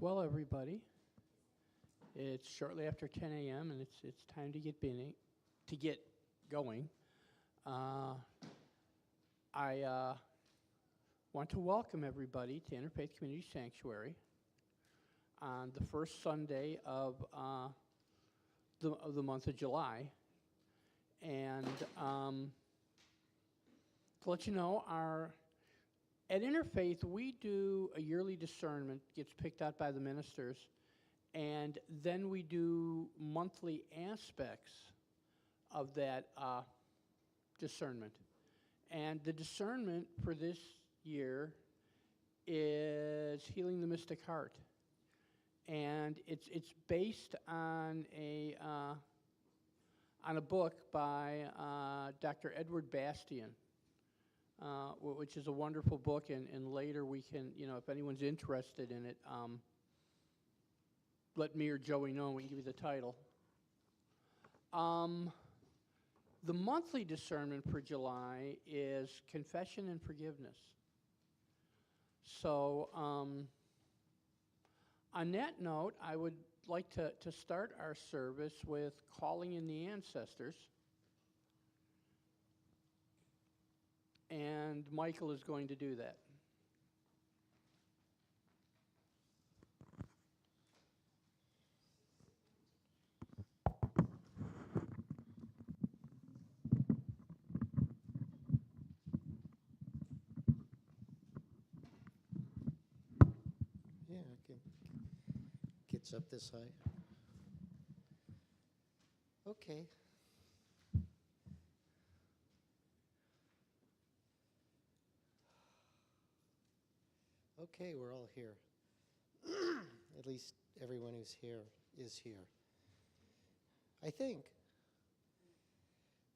Well, everybody, it's shortly after 10 a.m. and it's time to get going. I want to welcome everybody to Interfaith Community Sanctuary on the first Sunday of the month of July, and to let you know, at Interfaith, we do a yearly discernment, gets picked out by the ministers, and then we do monthly aspects of that discernment. And the discernment for this year is Healing the Mystic Heart. And it's based on a book by Dr. Edward Bastian. Which is a wonderful book, and later we can, if anyone's interested in it, let me or Joey know, we can give you the title. The monthly discernment for July is confession and forgiveness. So on that note, I would like to start our service with calling in the ancestors. And Michael is going to do that. Yeah, okay. Gets up this high. Okay. Okay, we're all here. At least everyone who's here is here. I think.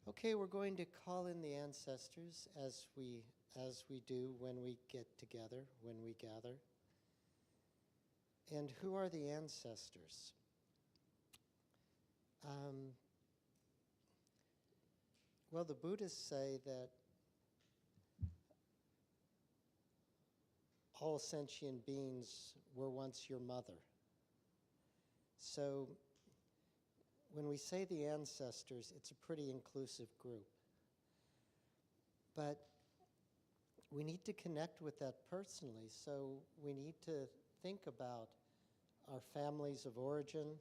Okay, we're going to call in the ancestors as we do when we get together, when we gather. And who are the ancestors? Well, the Buddhists say that all sentient beings were once your mother. So when we say the ancestors, it's a pretty inclusive group. But we need to connect with that personally, so we need to think about our families of origin,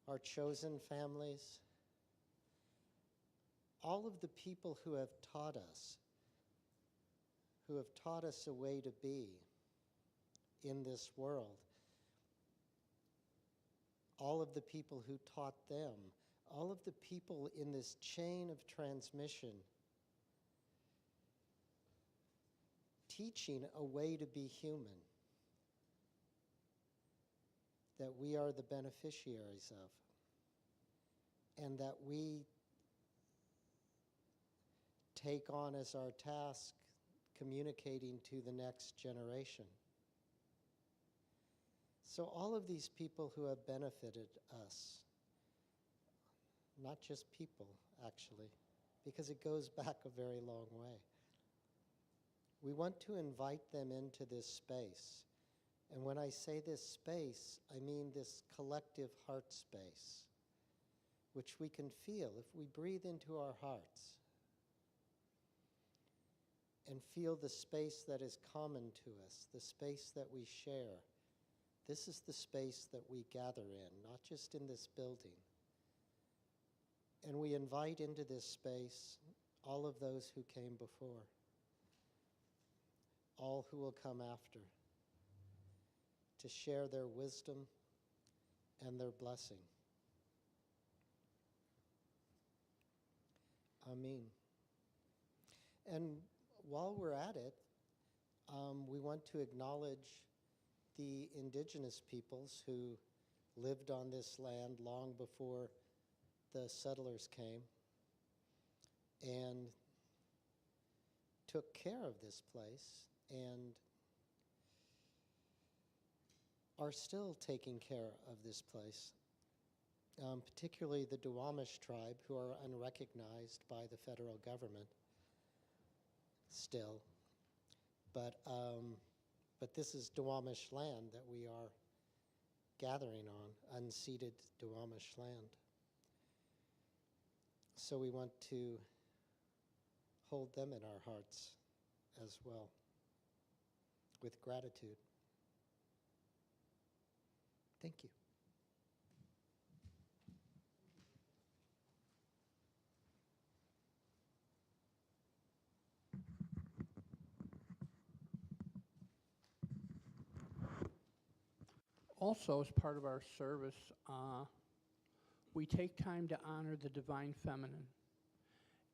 our chosen families, all of the people who have taught us a way to be in this world. All of the people who taught them, all of the people in this chain of transmission, teaching a way to be human that we are the beneficiaries of, and that we take on as our task communicating to the next generation. So all of these people who have benefited us, not just people actually, because it goes back a very long way. We want to invite them into this space. And when I say this space, I mean this collective heart space, which we can feel if we breathe into our hearts and feel the space that is common to us, the space that we share. This is the space that we gather in, not just in this building. And we invite into this space all of those who came before, all who will come after, to share their wisdom and their blessing. Amen. And while we're at it, we want to acknowledge the indigenous peoples who lived on this land long before the settlers came and took care of this place and are still taking care of this place, particularly the Duwamish tribe, who are unrecognized by the federal government still. But But this is Duwamish land that we are gathering on, unceded Duwamish land. So we want to hold them in our hearts as well, with gratitude. Thank you. Also, as part of our service, we take time to honor the divine feminine.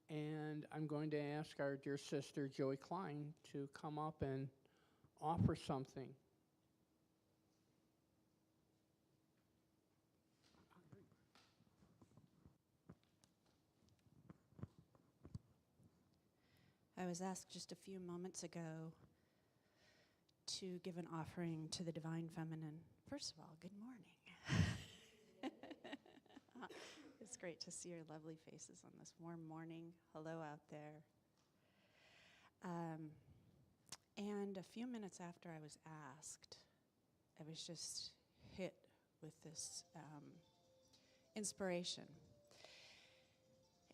And I'm going to ask our dear sister, Joey Klein, to come up and offer something. I was asked just a few moments ago to give an offering to the divine feminine. First of all, good morning. It's great to see your lovely faces on this warm morning. Hello out there. And a few minutes after I was asked, I was just hit with this inspiration.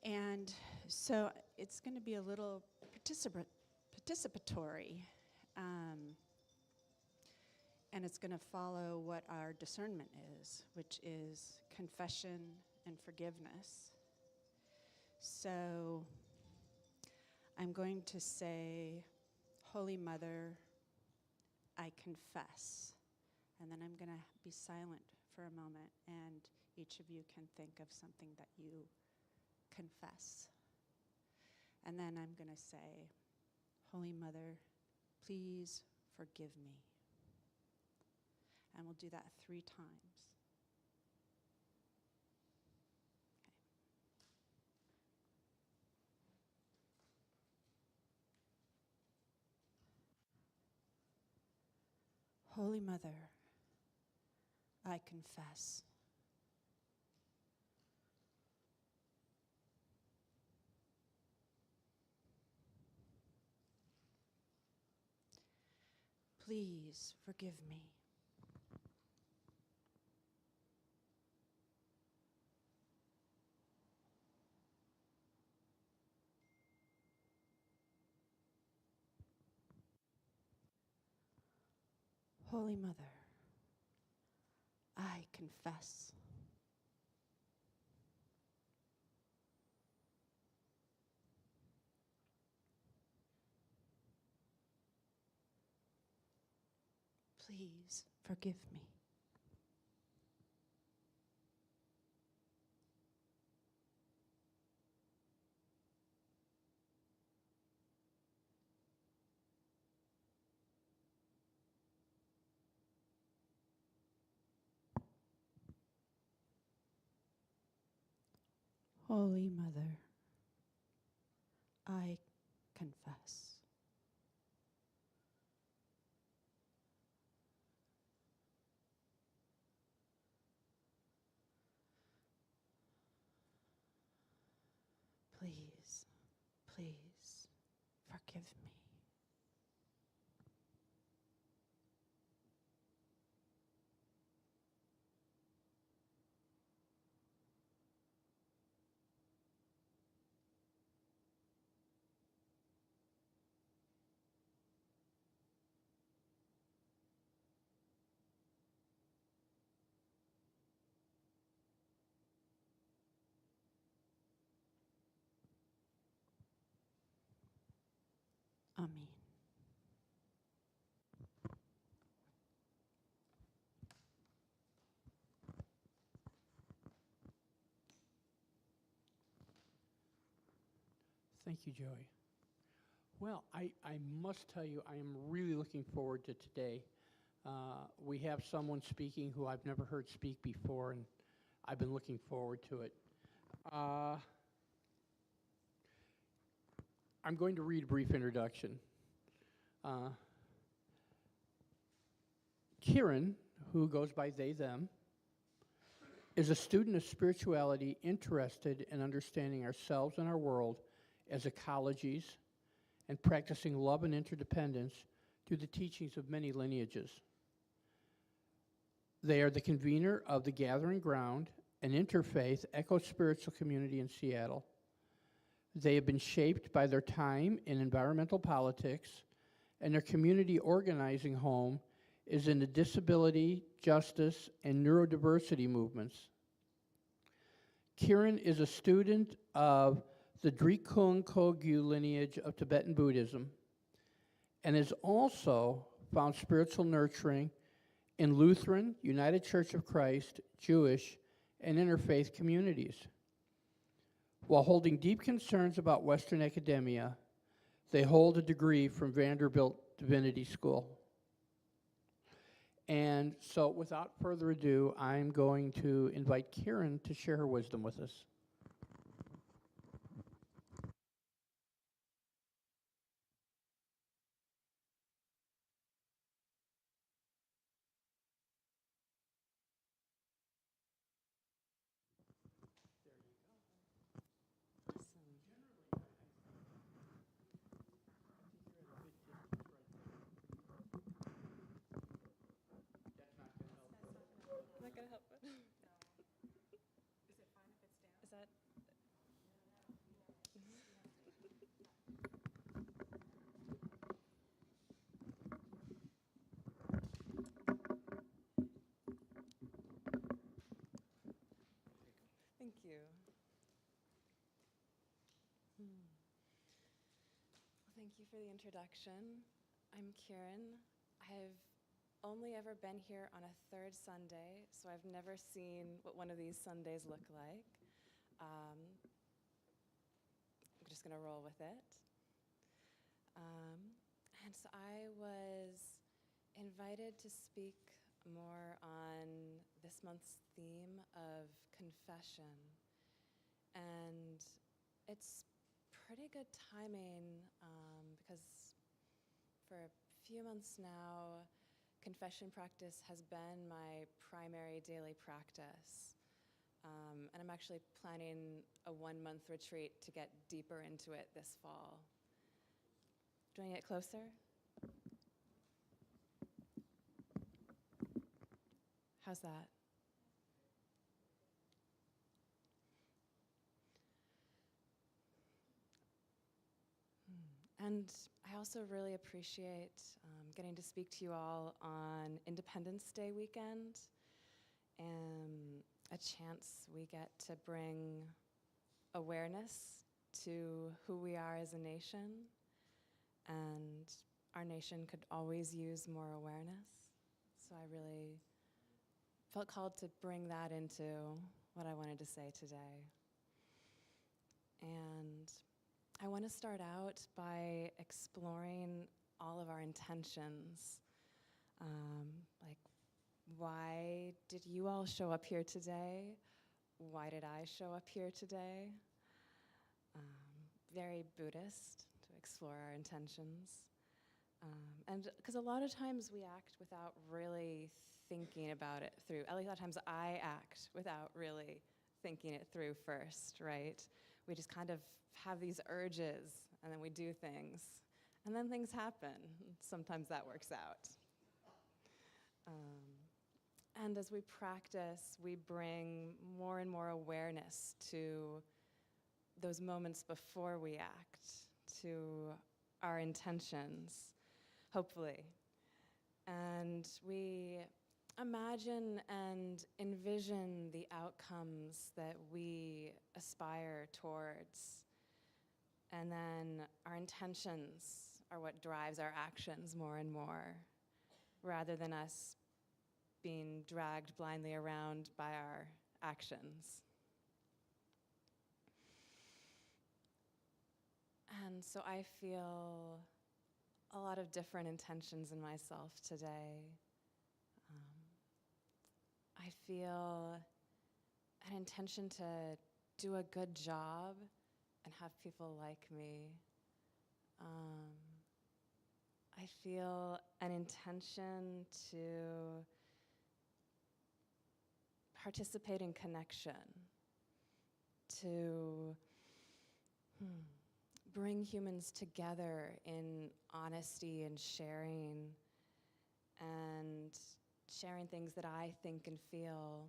And so it's going to be a little participatory, and it's going to follow what our discernment is, which is confession and forgiveness. So I'm going to say, Holy Mother, I confess. And then I'm going to be silent for a moment, and each of you can think of something that you confess. And then I'm going to say, Holy Mother, please forgive me. And we'll do that 3 times. Okay. Holy Mother, I confess. Please forgive me. Holy Mother, I confess. Please forgive me. Holy Mother, I confess. Please, please forgive me. Amen. Thank you, Joey. Well, I must tell you, I am really looking forward to today. We have someone speaking who I've never heard speak before, and I've been looking forward to it. I'm going to read a brief introduction. Kiran, who goes by they, them, is a student of spirituality interested in understanding ourselves and our world as ecologies and practicing love and interdependence through the teachings of many lineages. They are the convener of the Gathering Ground, an interfaith eco-spiritual community in Seattle. They have been shaped by their time in environmental politics, and their community organizing home is in the disability, justice, and neurodiversity movements. Kiran is a student of the Drikung Kagyu lineage of Tibetan Buddhism and has also found spiritual nurturing in Lutheran, United Church of Christ, Jewish, and interfaith communities. While holding deep concerns about Western academia, they hold a degree from Vanderbilt Divinity School. And so without further ado, I'm going to invite Kiran to share her wisdom with us. Not gonna help it. Is it fine if it's down? Is that? Thank you. Well, thank you for the introduction. I'm Kiran. I've only ever been here on a third Sunday, so I've never seen what one of these Sundays look like. I'm just going to roll with it. And so I was invited to speak more on this month's theme of confession. And it's pretty good timing because for a few months now, confession practice has been my primary daily practice. And I'm actually planning a 1-month retreat to get deeper into it this fall. Do I get closer? How's that? And I also really appreciate getting to speak to you all on Independence Day weekend, and a chance we get to bring awareness to who we are as a nation, and our nation could always use more awareness. So I really felt called to bring that into what I wanted to say today. And I want to start out by exploring all of our intentions. Like, why did you all show up here today? Why did I show up here today? Very Buddhist to explore our intentions. And because a lot of times we act without really thinking about it through. At least a lot of times I act without really thinking it through first, right? We just kind of have these urges, and then we do things, and then things happen. Sometimes that works out. And as we practice, we bring more and more awareness to those moments before we act, to our intentions, hopefully. And we imagine and envision the outcomes that we aspire towards. And then our intentions are what drives our actions more and more, rather than us being dragged blindly around by our actions. And so I feel a lot of different intentions in myself today. I feel an intention to do a good job and have people like me. I feel an intention to participate in connection, to bring humans together in honesty and sharing things that I think and feel,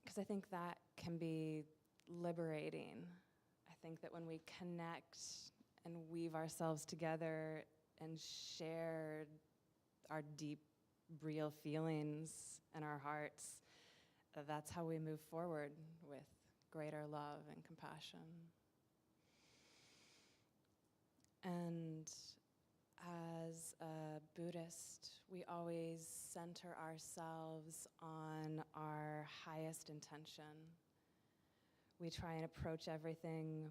because I think that can be liberating. I think that when we connect and weave ourselves together and share our deep, real feelings and our hearts, that's how we move forward with greater love and compassion. And as a Buddhist, we always center ourselves on our highest intention. We try and approach everything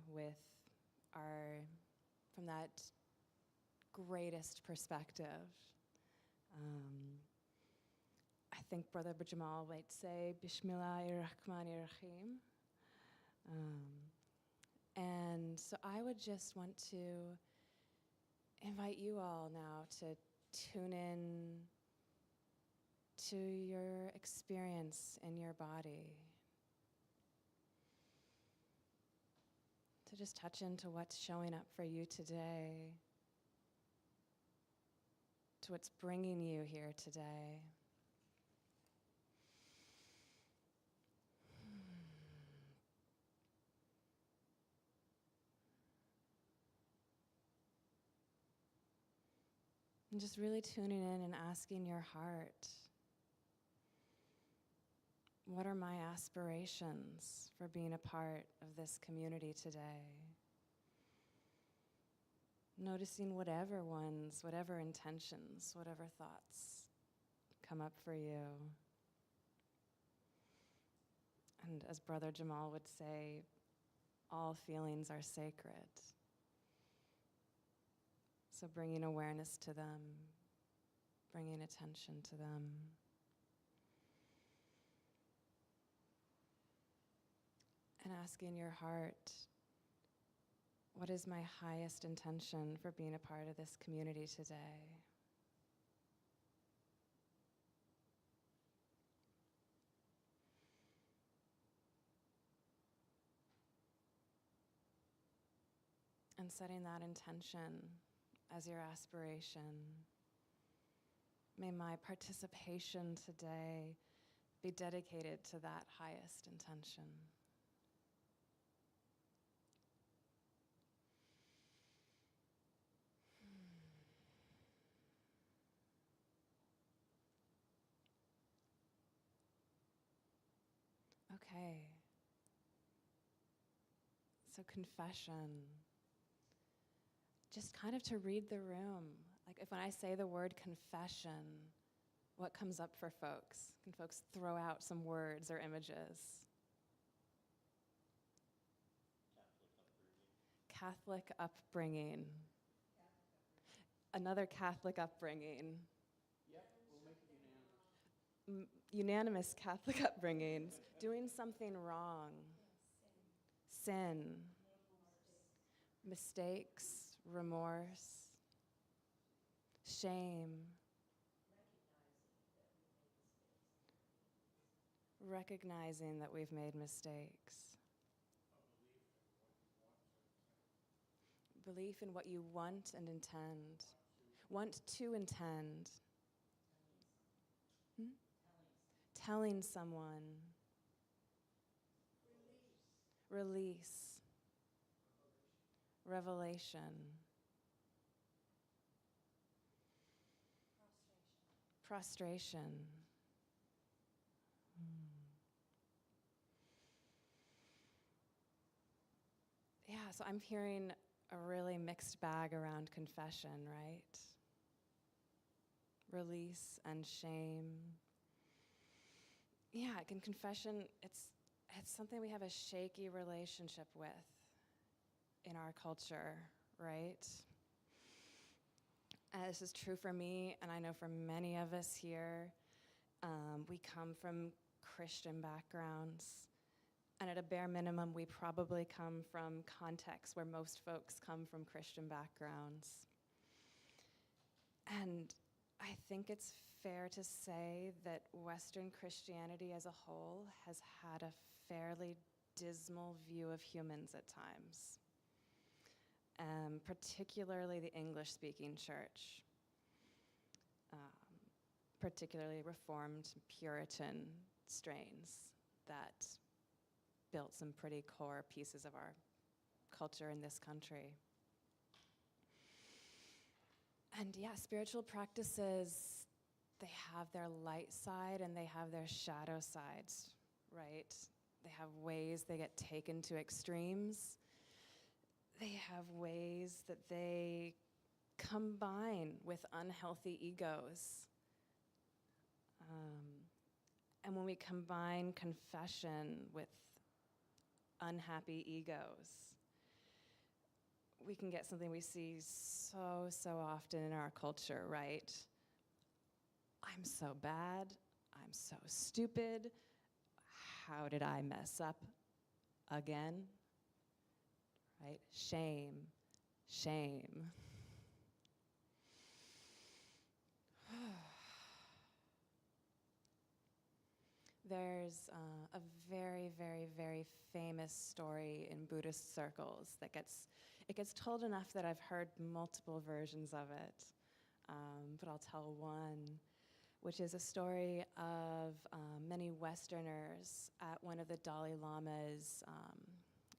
from that greatest perspective. I think Brother Jamal might say, Bismillahirrahmanirrahim. And so I would just want to invite you all now to tune in to your experience in your body. To just touch into what's showing up for you today, to what's bringing you here today. And just really tuning in and asking your heart, what are my aspirations for being a part of this community today? Noticing whatever intentions, whatever thoughts come up for you. And as Brother Jamal would say, all feelings are sacred. So bringing awareness to them, bringing attention to them. And asking your heart, what is my highest intention for being a part of this community today? And setting that intention as your aspiration. May my participation today be dedicated to that highest intention. Okay. So confession. Just kind of to read the room. Like if when I say the word confession, what comes up for folks? Can folks throw out some words or images? Catholic upbringing. Another Catholic upbringing. Yep, we'll make it unanimous. Unanimous Catholic upbringings. Doing something wrong. Sin. Mistakes. Remorse, shame, recognizing that we've made mistakes, belief in what you want and intend, want to intend, telling someone, release. Revelation. Prostration. Yeah, so I'm hearing a really mixed bag around confession, right? Release and shame. Yeah, confession, it's something we have a shaky relationship with in our culture, right? This is true for me, and I know for many of us here. We come from Christian backgrounds, and at a bare minimum, we probably come from contexts where most folks come from Christian backgrounds. And I think it's fair to say that Western Christianity as a whole has had a fairly dismal view of humans at times. particularly the English-speaking church, particularly Reformed Puritan strains that built some pretty core pieces of our culture in this country. And yeah, spiritual practices, they have their light side and they have their shadow sides, right? They have ways they get taken to extremes. They have ways that they combine with unhealthy egos. And when we combine confession with unhappy egos, we can get something we see so often in our culture, right? I'm so bad, I'm so stupid, how did I mess up again? Right? Shame, shame. There's a very, very, very famous story in Buddhist circles that gets told enough that I've heard multiple versions of it, but I'll tell one, which is a story of many Westerners at one of the Dalai Lama's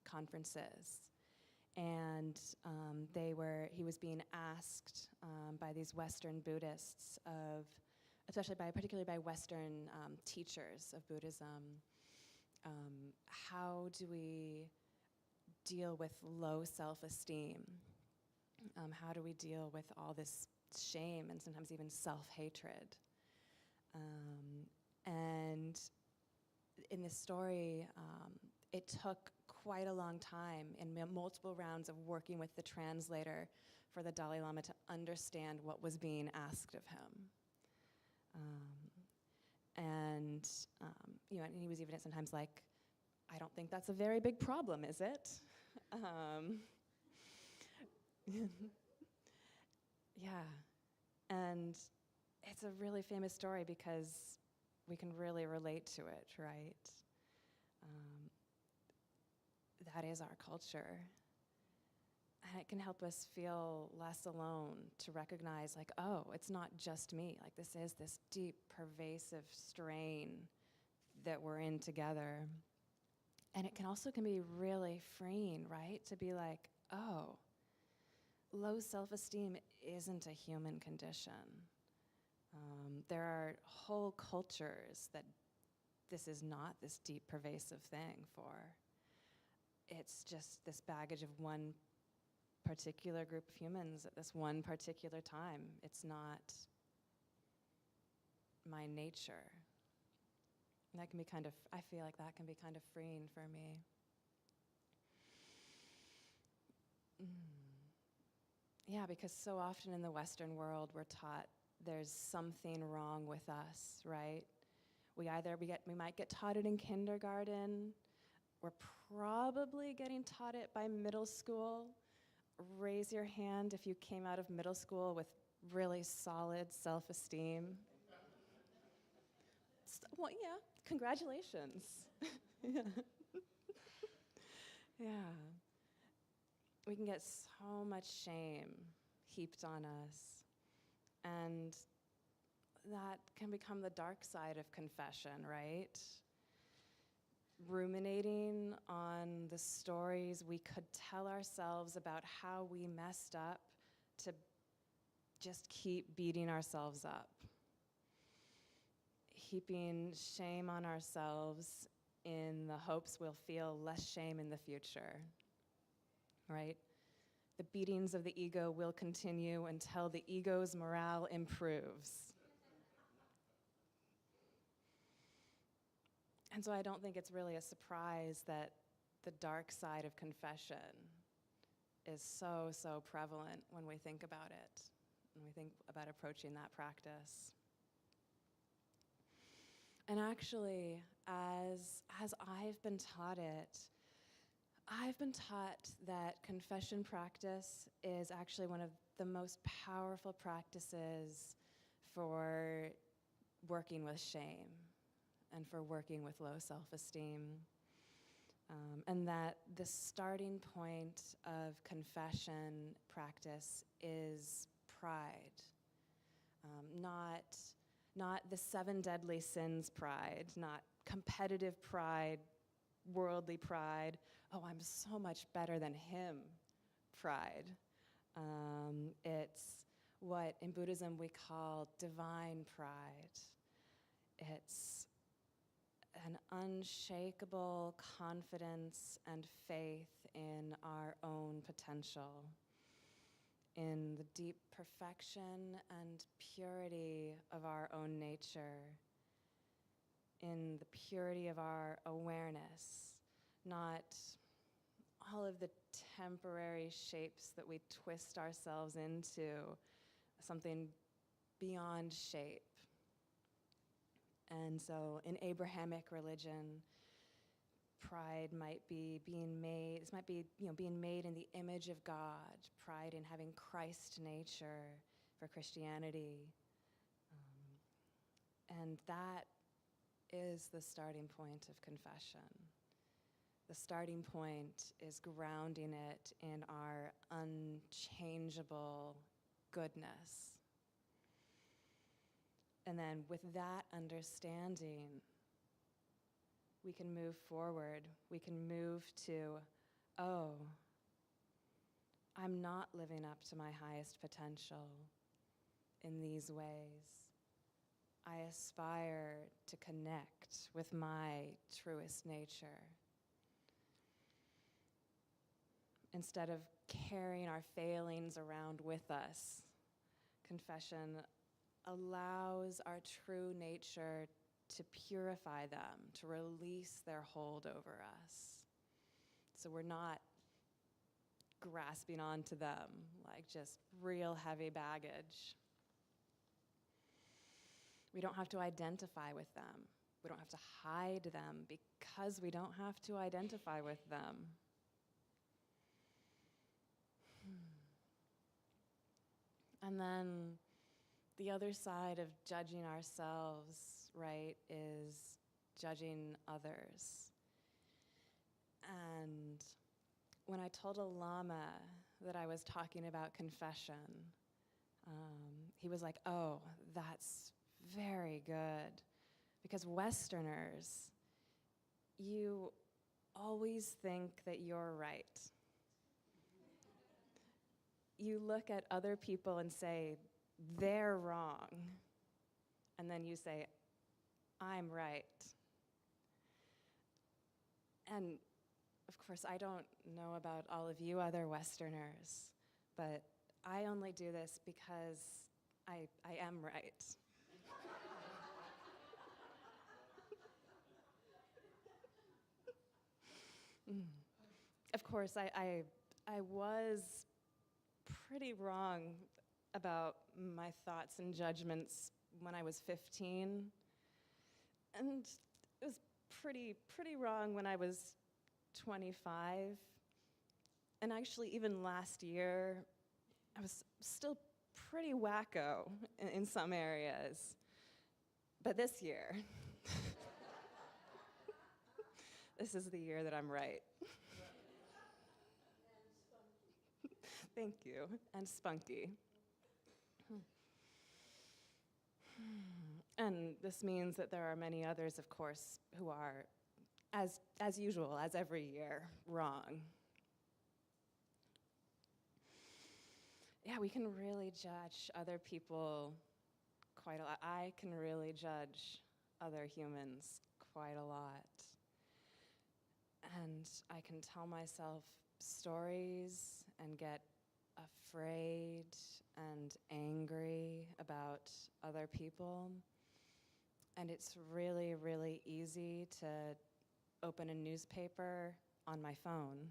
conferences. And he was being asked by these Western Buddhists particularly by Western teachers of Buddhism, how do we deal with low self-esteem? How do we deal with all this shame and sometimes even self-hatred? And in this story, it took quite a long time in multiple rounds of working with the translator for the Dalai Lama to understand what was being asked of him. And he was even sometimes like, I don't think that's a very big problem, is it? Yeah, and it's a really famous story because we can really relate to it, right? That is our culture. And it can help us feel less alone, to recognize like, oh, it's not just me. Like this is this deep, pervasive strain that we're in together. And it can be really freeing, right? To be like, oh, low self-esteem isn't a human condition. There are whole cultures that this is not this deep, pervasive thing for. It's just this baggage of one particular group of humans at this one particular time. It's not my nature. And that can be I feel like that can be kind of freeing for me. Yeah, because so often in the Western world we're taught there's something wrong with us, right? We might get taught it in kindergarten. We're probably getting taught it by middle school. Raise your hand if you came out of middle school with really solid self-esteem. Well, yeah, congratulations. Yeah. Yeah. We can get so much shame heaped on us. And that can become the dark side of confession, right? Ruminating on the stories we could tell ourselves about how we messed up to just keep beating ourselves up. Heaping shame on ourselves in the hopes we'll feel less shame in the future, right? The beatings of the ego will continue until the ego's morale improves. And so I don't think it's really a surprise that the dark side of confession is so prevalent when we think about it, when we think about approaching that practice. And actually, as I've been taught that confession practice is actually one of the most powerful practices for working with shame and for working with low self-esteem. And that the starting point of confession practice is pride, not the 7 deadly sins pride, not competitive pride, worldly pride, oh, I'm so much better than him pride. It's what in Buddhism we call divine pride. It's an unshakable confidence and faith in our own potential, in the deep perfection and purity of our own nature, in the purity of our awareness, not all of the temporary shapes that we twist ourselves into, something beyond shape. And so in Abrahamic religion, pride might be being made, this might be, being made in the image of God, pride in having Christ nature for Christianity. And that is the starting point of confession. The starting point is grounding it in our unchangeable goodness. And then with that understanding, we can move forward. We can move to, oh, I'm not living up to my highest potential in these ways. I aspire to connect with my truest nature. Instead of carrying our failings around with us, confession allows our true nature to purify them, to release their hold over us. So we're not grasping onto them like just real heavy baggage. We don't have to identify with them. We don't have to hide them because we don't have to identify with them. And then the other side of judging ourselves, right, is judging others. And when I told a lama that I was talking about confession, he was like, oh, that's very good. Because Westerners, you always think that you're right. You look at other people and say, they're wrong. And then you say, I'm right. And of course, I don't know about all of you other Westerners, but I only do this because I am right. Of course, I was pretty wrong about my thoughts and judgments when I was 15. And it was pretty wrong when I was 25. And actually, even last year, I was still pretty wacko in some areas. But this year, this is the year that I'm right. Thank you. And spunky. And this means that there are many others, of course, who are, as usual, as every year, wrong. Yeah, we can really judge other people quite a lot. I can really judge other humans quite a lot. And I can tell myself stories and get afraid and angry about other people. And it's really, really easy to open a newspaper on my phone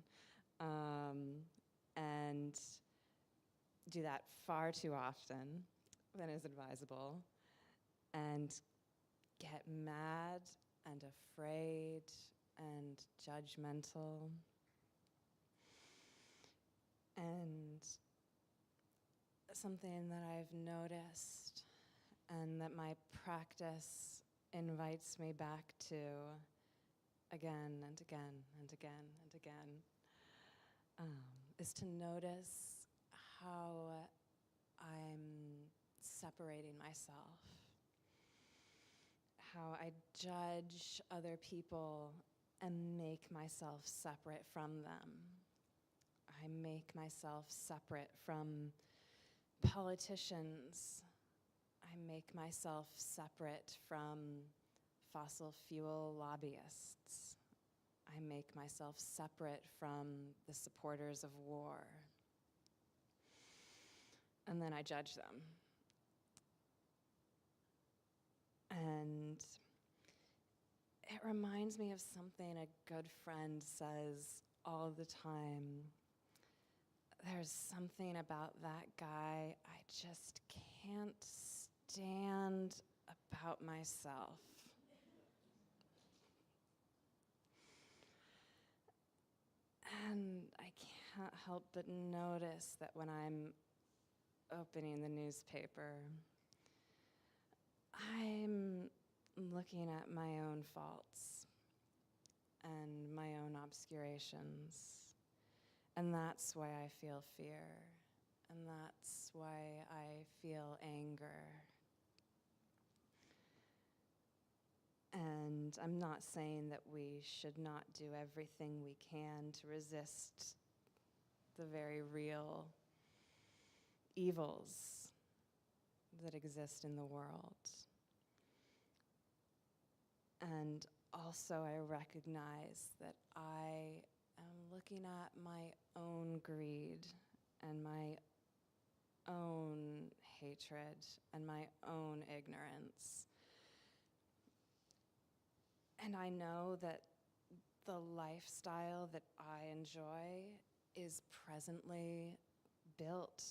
and do that far too often than is advisable, and get mad and afraid and judgmental. And something that I've noticed and that my practice invites me back to again and again and again and again, is to notice how I'm separating myself, how I judge other people and make myself separate from them. I make myself separate from politicians. I make myself separate from fossil fuel lobbyists. I make myself separate from the supporters of war. And then I judge them. And it reminds me of something a good friend says all the time. There's something about that guy I just can't stand about myself. And I can't help but notice that when I'm opening the newspaper, I'm looking at my own faults and my own obscurations. And that's why I feel fear. And that's why I feel anger. And I'm not saying that we should not do everything we can to resist the very real evils that exist in the world. And also I recognize that I am looking at my own greed and my own hatred and my own ignorance. And I know that the lifestyle that I enjoy is presently built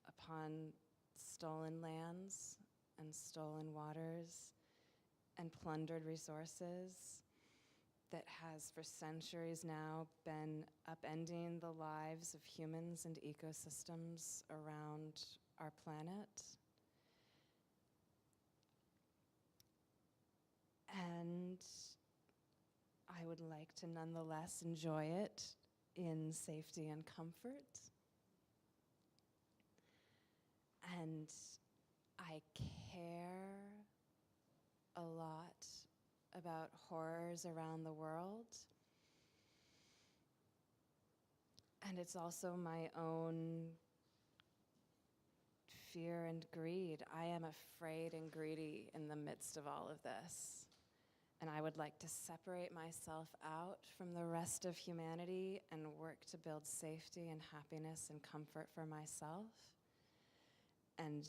upon stolen lands and stolen waters and plundered resources that has for centuries now been upending the lives of humans and ecosystems around our planet. And I would like to nonetheless enjoy it in safety and comfort. And I care a lot about horrors around the world. And it's also my own fear and greed. I am afraid and greedy in the midst of all of this. And I would like to separate myself out from the rest of humanity and work to build safety and happiness and comfort for myself. And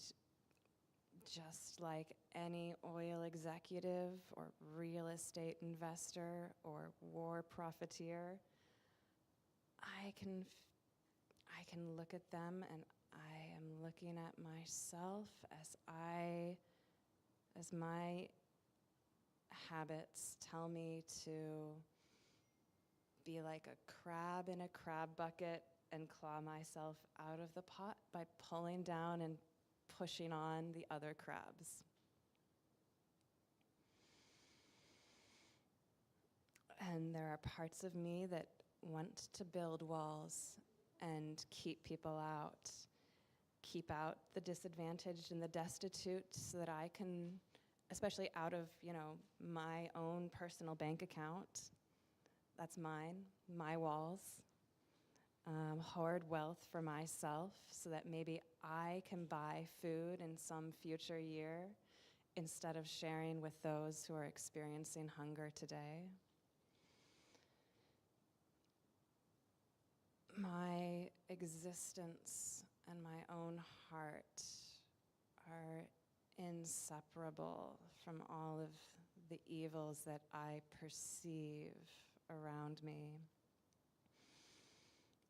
just like any oil executive or real estate investor or war profiteer, I can look at them and I am looking at myself as my habits tell me to be like a crab in a crab bucket and claw myself out of the pot by pulling down and pushing on the other crabs. And there are parts of me that want to build walls and keep people out, keep out the disadvantaged and the destitute so that I can, especially out of, my own personal bank account, that's mine, my walls, hoard wealth for myself so that maybe I can buy food in some future year instead of sharing with those who are experiencing hunger today. My existence and my own heart are inseparable from all of the evils that I perceive around me.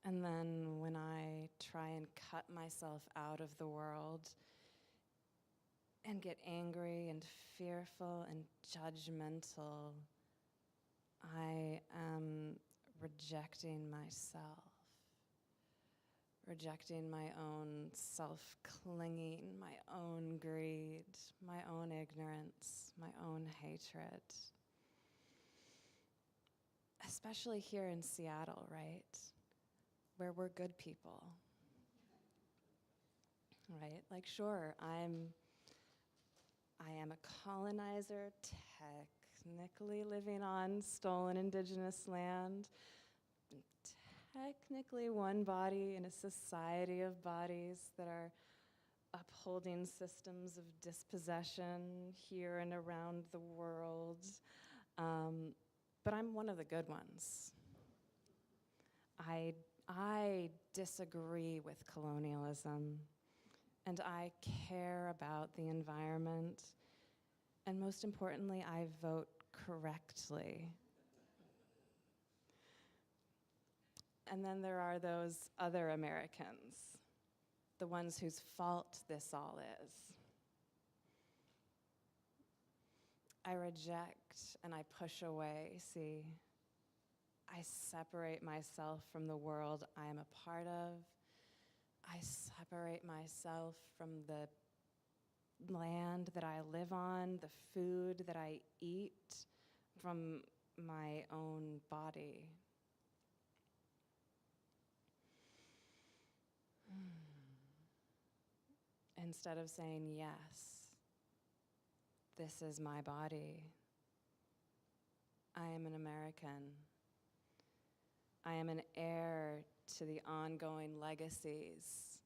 And then when I try and cut myself out of the world and get angry and fearful and judgmental, I am rejecting myself, rejecting my own self-clinging, my own greed, my own ignorance, my own hatred. especially here in Seattle, right? Where we're good people, right? Like, sure, I am a colonizer, technically living on stolen indigenous land, technically one body in a society of bodies that are upholding systems of dispossession here and around the world. But I'm one of the good ones. I disagree with colonialism, and I care about the environment, and most importantly, I vote correctly. And then there are those other Americans, the ones whose fault this all is. I reject and I push away, see. I separate myself from the world I am a part of. I separate myself from the land that I live on, the food that I eat, from my own body. Instead of saying, yes, this is my body. I am an American. I am an heir to the ongoing legacies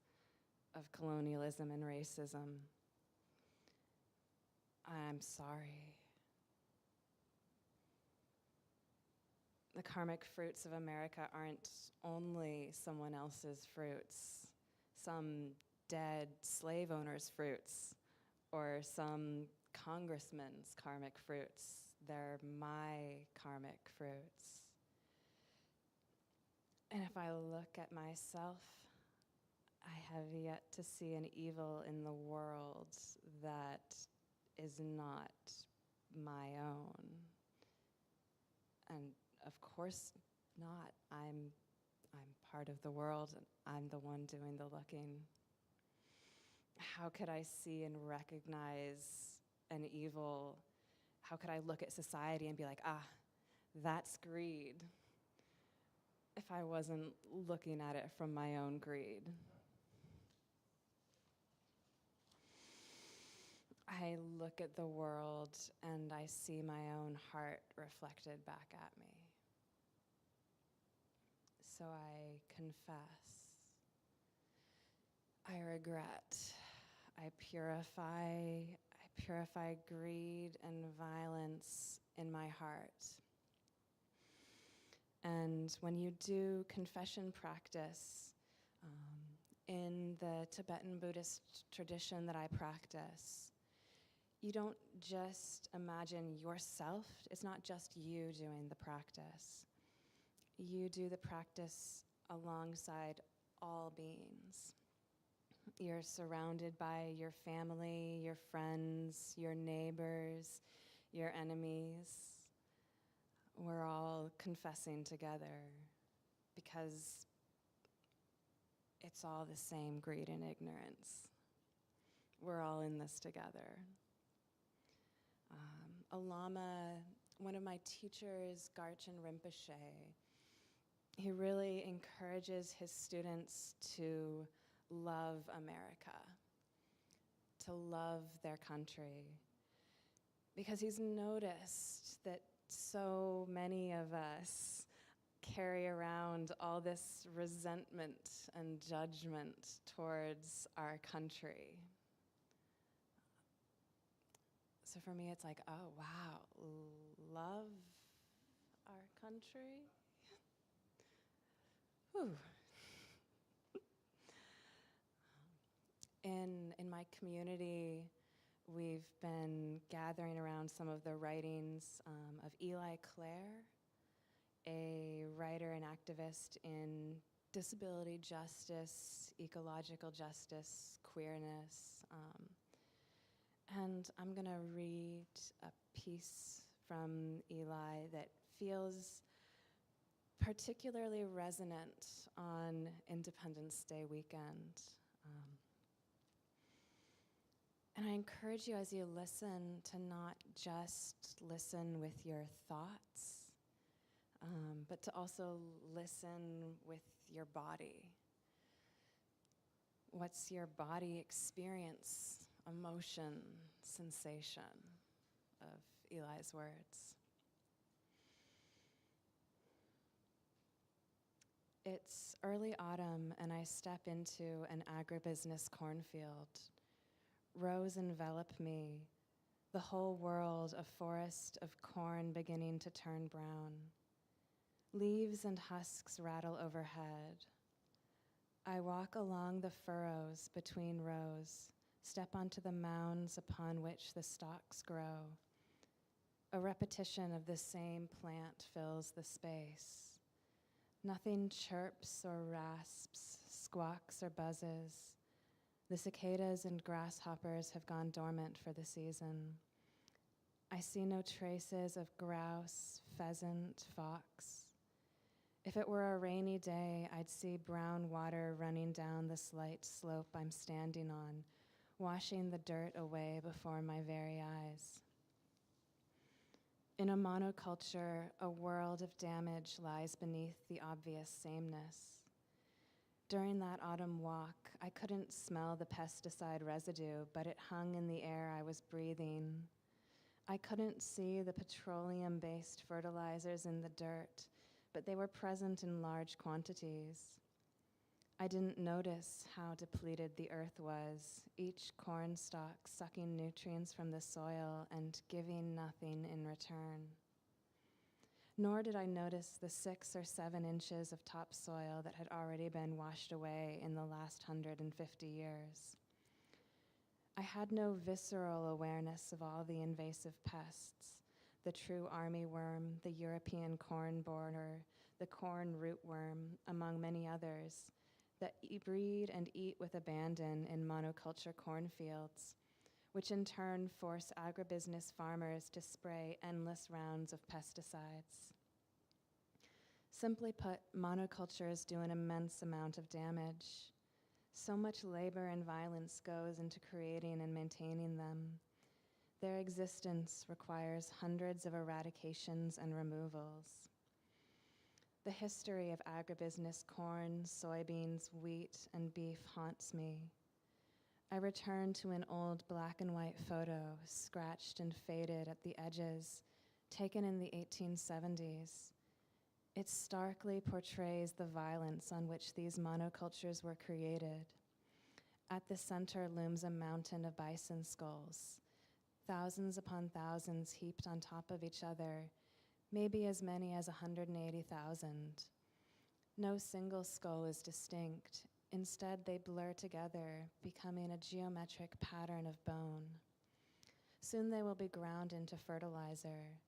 of colonialism and racism. I'm sorry. The karmic fruits of America aren't only someone else's fruits, some dead slave owner's fruits, or some congressman's karmic fruits. They're my karmic fruits. And if I look at myself, I have yet to see an evil in the world that is not my own. And of course not. I'm part of the world, and I'm the one doing the looking. How could I see and recognize an evil? How could I look at society and be like, that's greed, if I wasn't looking at it from my own greed? I look at the world and I see my own heart reflected back at me. So I confess. I regret. I purify greed and violence in my heart. And when you do confession practice, in the Tibetan Buddhist tradition that I practice, you don't just imagine yourself. It's not just you doing the practice. You do the practice alongside all beings. You're surrounded by your family, your friends, your neighbors, your enemies. We're all confessing together because it's all the same greed and ignorance. We're all in this together. A Lama, one of my teachers, Garchen Rinpoche, he really encourages his students to love America, to love their country, because he's noticed that so many of us carry around all this resentment and judgment towards our country. So for me, it's like, oh, wow, love our country? Whew. In my community, we've been gathering around some of the writings of Eli Clare, a writer and activist in disability justice, ecological justice, queerness. And I'm going to read a piece from Eli that feels particularly resonant on Independence Day weekend. And I encourage you, as you listen, to not just listen with your thoughts, but to also listen with your body. What's your body experience, emotion, sensation of Eli's words? It's early autumn and I step into an agribusiness cornfield. Rows envelop me, the whole world a forest of corn beginning to turn brown. Leaves and husks rattle overhead. I walk along the furrows between rows, step onto the mounds upon which the stalks grow. A repetition of the same plant fills the space. Nothing chirps or rasps, squawks or buzzes. The cicadas and grasshoppers have gone dormant for the season. I see no traces of grouse, pheasant, fox. If it were a rainy day, I'd see brown water running down the slight slope I'm standing on, washing the dirt away before my very eyes. In a monoculture, a world of damage lies beneath the obvious sameness. During that autumn walk, I couldn't smell the pesticide residue, but it hung in the air I was breathing. I couldn't see the petroleum-based fertilizers in the dirt, but they were present in large quantities. I didn't notice how depleted the earth was, each corn stalk sucking nutrients from the soil and giving nothing in return. Nor did I notice the 6 or 7 inches of topsoil that had already been washed away in the last 150 years. I had no visceral awareness of all the invasive pests, the true armyworm, the European corn borer, the corn rootworm, among many others, that breed and eat with abandon in monoculture cornfields, which in turn force agribusiness farmers to spray endless rounds of pesticides. Simply put, monocultures do an immense amount of damage. So much labor and violence goes into creating and maintaining them. Their existence requires hundreds of eradications and removals. The history of agribusiness corn, soybeans, wheat, and beef haunts me. I return to an old black and white photo, scratched and faded at the edges, taken in the 1870s. It starkly portrays the violence on which these monocultures were created. At the center looms a mountain of bison skulls, thousands upon thousands heaped on top of each other, maybe as many as 180,000. No single skull is distinct. Instead, they blur together, becoming a geometric pattern of bone. Soon they will be ground into fertilizer.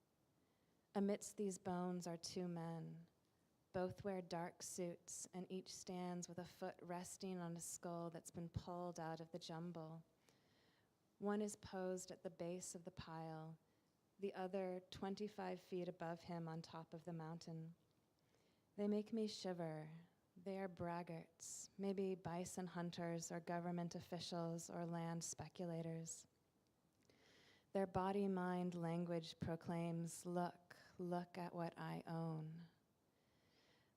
Amidst these bones are 2 men. Both wear dark suits, and each stands with a foot resting on a skull that's been pulled out of the jumble. One is posed at the base of the pile, the other 25 feet above him on top of the mountain. They make me shiver. They are braggarts, maybe bison hunters or government officials or land speculators. Their body-mind language proclaims, look at what I own.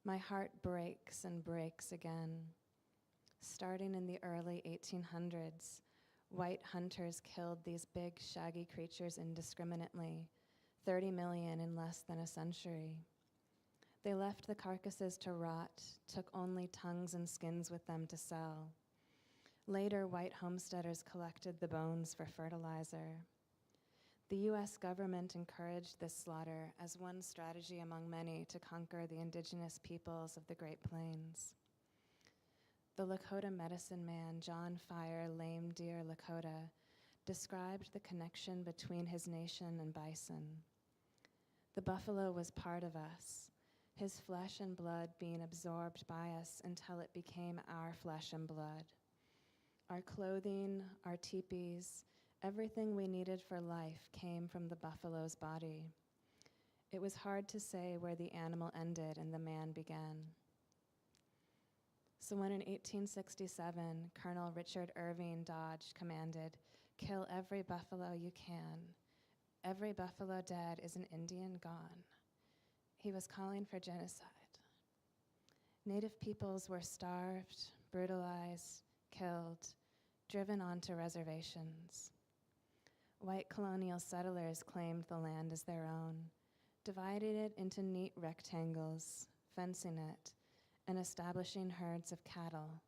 My heart breaks and breaks again. Starting in the early 1800s, white hunters killed these big, shaggy creatures indiscriminately, 30 million in less than a century. They left the carcasses to rot, took only tongues and skins with them to sell. Later, white homesteaders collected the bones for fertilizer. The US government encouraged this slaughter as one strategy among many to conquer the indigenous peoples of the Great Plains. The Lakota medicine man, John Fire Lame Deer Lakota, described the connection between his nation and bison. The buffalo was part of us, his flesh and blood being absorbed by us until it became our flesh and blood. Our clothing, our teepees, everything we needed for life came from the buffalo's body. It was hard to say where the animal ended and the man began. So when in 1867, Colonel Richard Irving Dodge commanded, "Kill every buffalo you can. Every buffalo dead is an Indian gone," he was calling for genocide. Native peoples were starved, brutalized, killed, driven onto reservations. White colonial settlers claimed the land as their own, divided it into neat rectangles, fencing it, and establishing herds of cattle.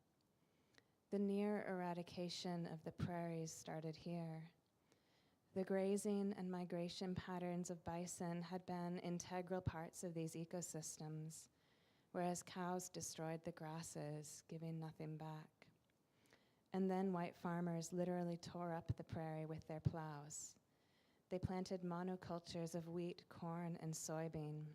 The near eradication of the prairies started here. The grazing and migration patterns of bison had been integral parts of these ecosystems, whereas cows destroyed the grasses, giving nothing back. And then white farmers literally tore up the prairie with their plows. They planted monocultures of wheat, corn, and soybean.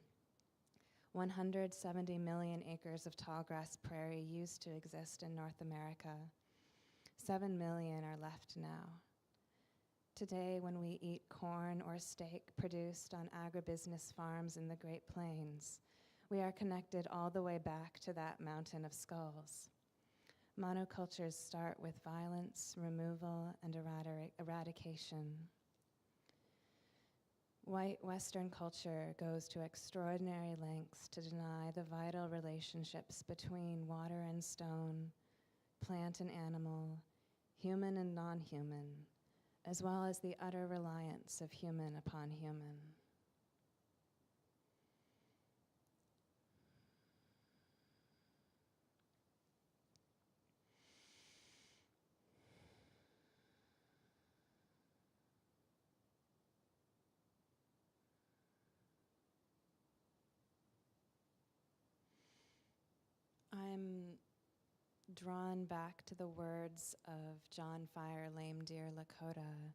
170 million acres of tallgrass prairie used to exist in North America. 7 million are left now. Today, when we eat corn or steak produced on agribusiness farms in the Great Plains, we are connected all the way back to that mountain of skulls. Monocultures start with violence, removal, and eradication. White Western culture goes to extraordinary lengths to deny the vital relationships between water and stone, plant and animal, human and non-human, as well as the utter reliance of human upon human. I'm drawn back to the words of John Fire Lame Deer Lakota.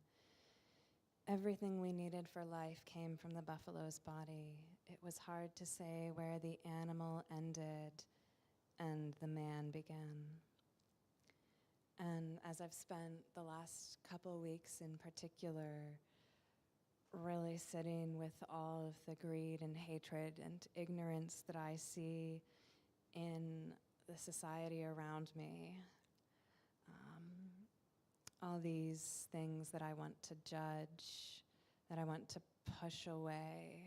Everything we needed for life came from the buffalo's body. It was hard to say where the animal ended and the man began. And as I've spent the last couple weeks in particular really sitting with all of the greed and hatred and ignorance that I see in the society around me, all these things that I want to judge, that I want to push away,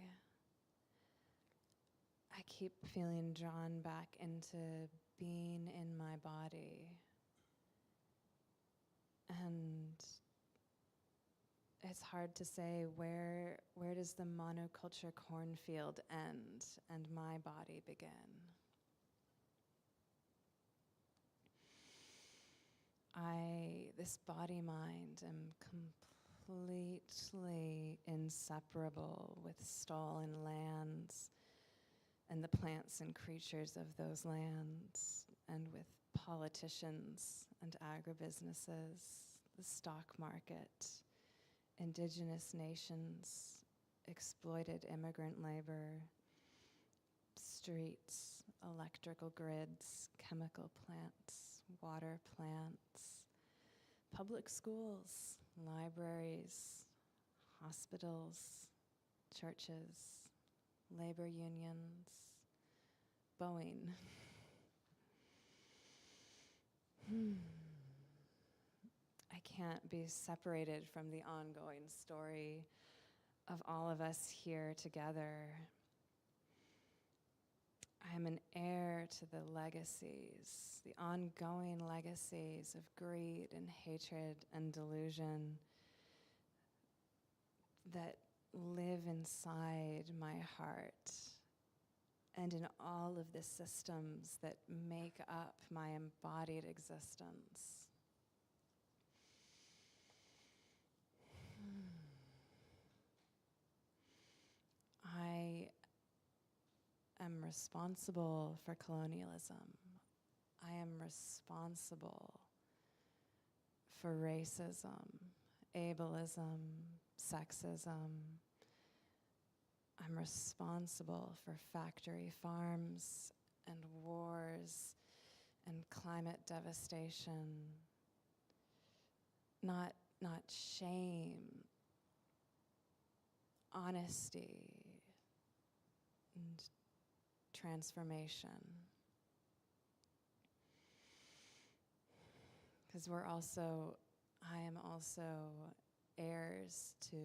I keep feeling drawn back into being in my body. And it's hard to say where does the monoculture cornfield end and my body begin. This body-mind, am completely inseparable with stolen lands and the plants and creatures of those lands, and with politicians and agribusinesses, the stock market, indigenous nations, exploited immigrant labor, streets, electrical grids, chemical plants, water plants, public schools, libraries, hospitals, churches, labor unions, Boeing. I can't be separated from the ongoing story of all of us here together. I am an heir to the legacies, the ongoing legacies of greed and hatred and delusion that live inside my heart and in all of the systems that make up my embodied existence. I am responsible for colonialism. I am responsible for racism, ableism, sexism. I'm responsible for factory farms and wars and climate devastation. Not shame, honesty, and transformation. Because I am also heirs to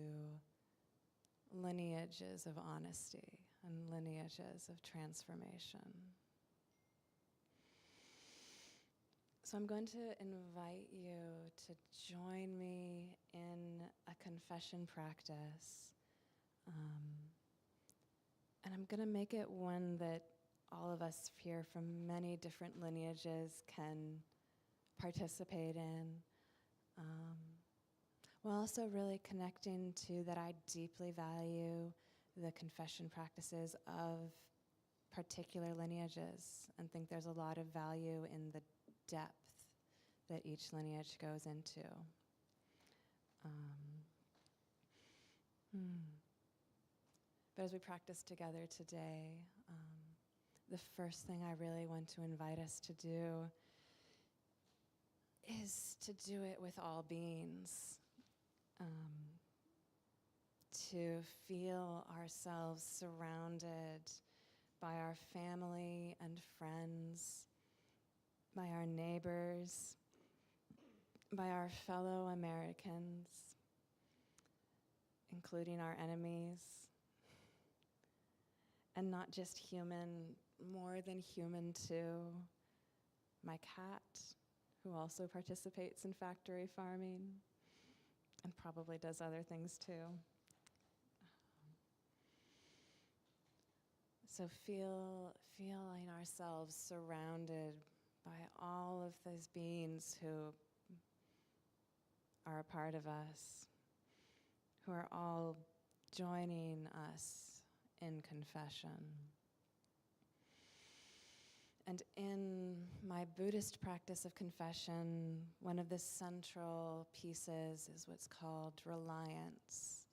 lineages of honesty. and lineages of transformation. So I'm going to invite you to join me in a confession practice. And I'm going to make it one that all of us here from many different lineages can participate in. While also really connecting to that I deeply value the confession practices of particular lineages and think there's a lot of value in the depth that each lineage goes into. But as we practice together today, the first thing I really want to invite us to do is to do it with all beings. To feel ourselves surrounded by our family and friends, by our neighbors, by our fellow Americans, including our enemies, and not just human, more than human too, my cat, who also participates in factory farming and probably does other things too. So feeling ourselves surrounded by all of those beings who are a part of us, who are all joining us in confession. And in my Buddhist practice of confession, one of the central pieces is what's called reliance,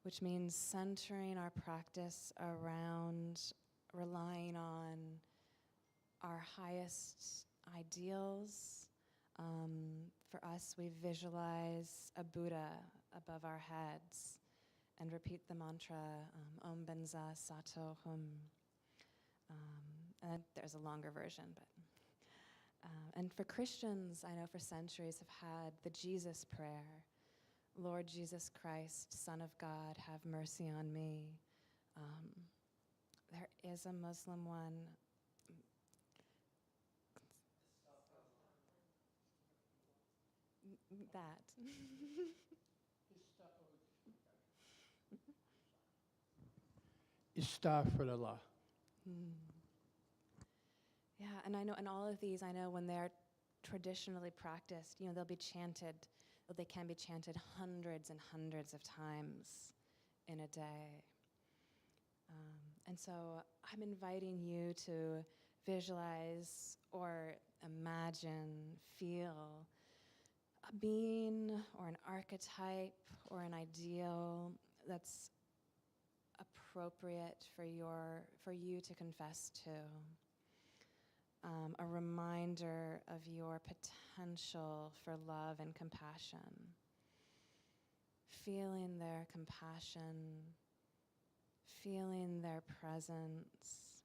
which means centering our practice around relying on our highest ideals. For us, we visualize a Buddha above our heads and repeat the mantra, Om Benza Sato Hum. And there's a longer version, but and for Christians, I know for centuries have had the Jesus prayer, Lord Jesus Christ, Son of God, have mercy on me. There is a Muslim one. That. Astaghfirullah. Yeah, and I know, and all of these, I know when they're traditionally practiced, they'll be chanted, they can be chanted hundreds and hundreds of times in a day. And so I'm inviting you to visualize or imagine, feel a being or an archetype or an ideal that's appropriate for you to confess to. A reminder of your potential for love and compassion. Feeling their compassion, feeling their presence.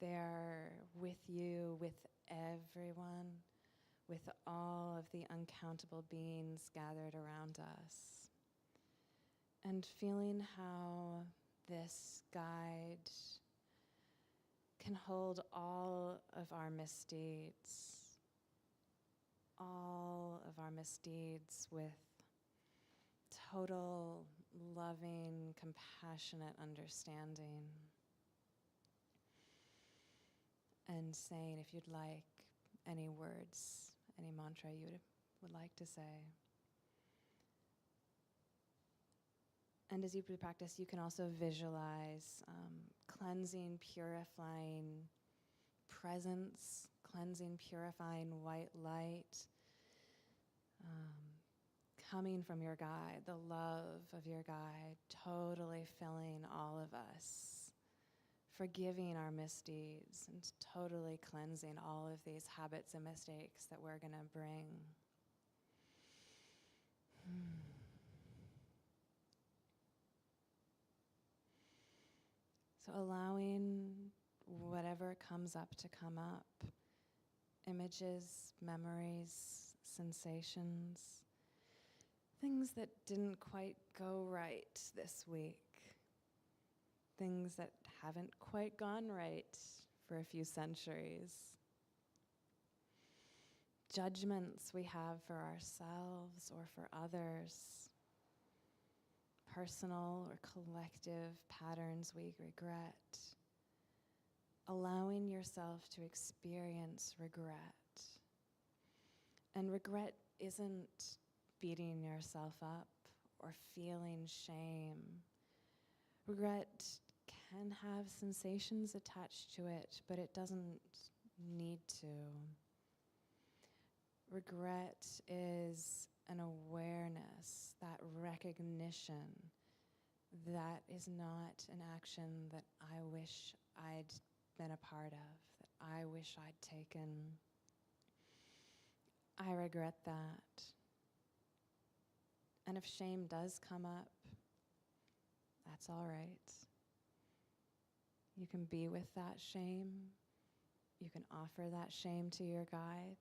They're with you, with everyone, with all of the uncountable beings gathered around us. And feeling how this guide can hold all of our misdeeds with total, loving, compassionate understanding. And saying, if you'd like, any words, any mantra you would like to say. And as you practice, you can also visualize cleansing, purifying presence, cleansing, purifying white light coming from your guide, the love of your guide, totally filling all of us, forgiving our misdeeds, and totally cleansing all of these habits and mistakes that we're going to bring. So allowing whatever comes up to come up, images, memories, sensations, things that didn't quite go right this week. things that haven't quite gone right for a few centuries. Judgments we have for ourselves or for others. Personal or collective patterns we regret. Allowing yourself to experience regret. And regret isn't beating yourself up or feeling shame. Regret can have sensations attached to it, but it doesn't need to. Regret is an awareness, that recognition that is not an action that I wish I'd been a part of, that I wish I'd taken. I regret that. And if shame does come up, that's all right. You can be with that shame. You can offer that shame to your guide.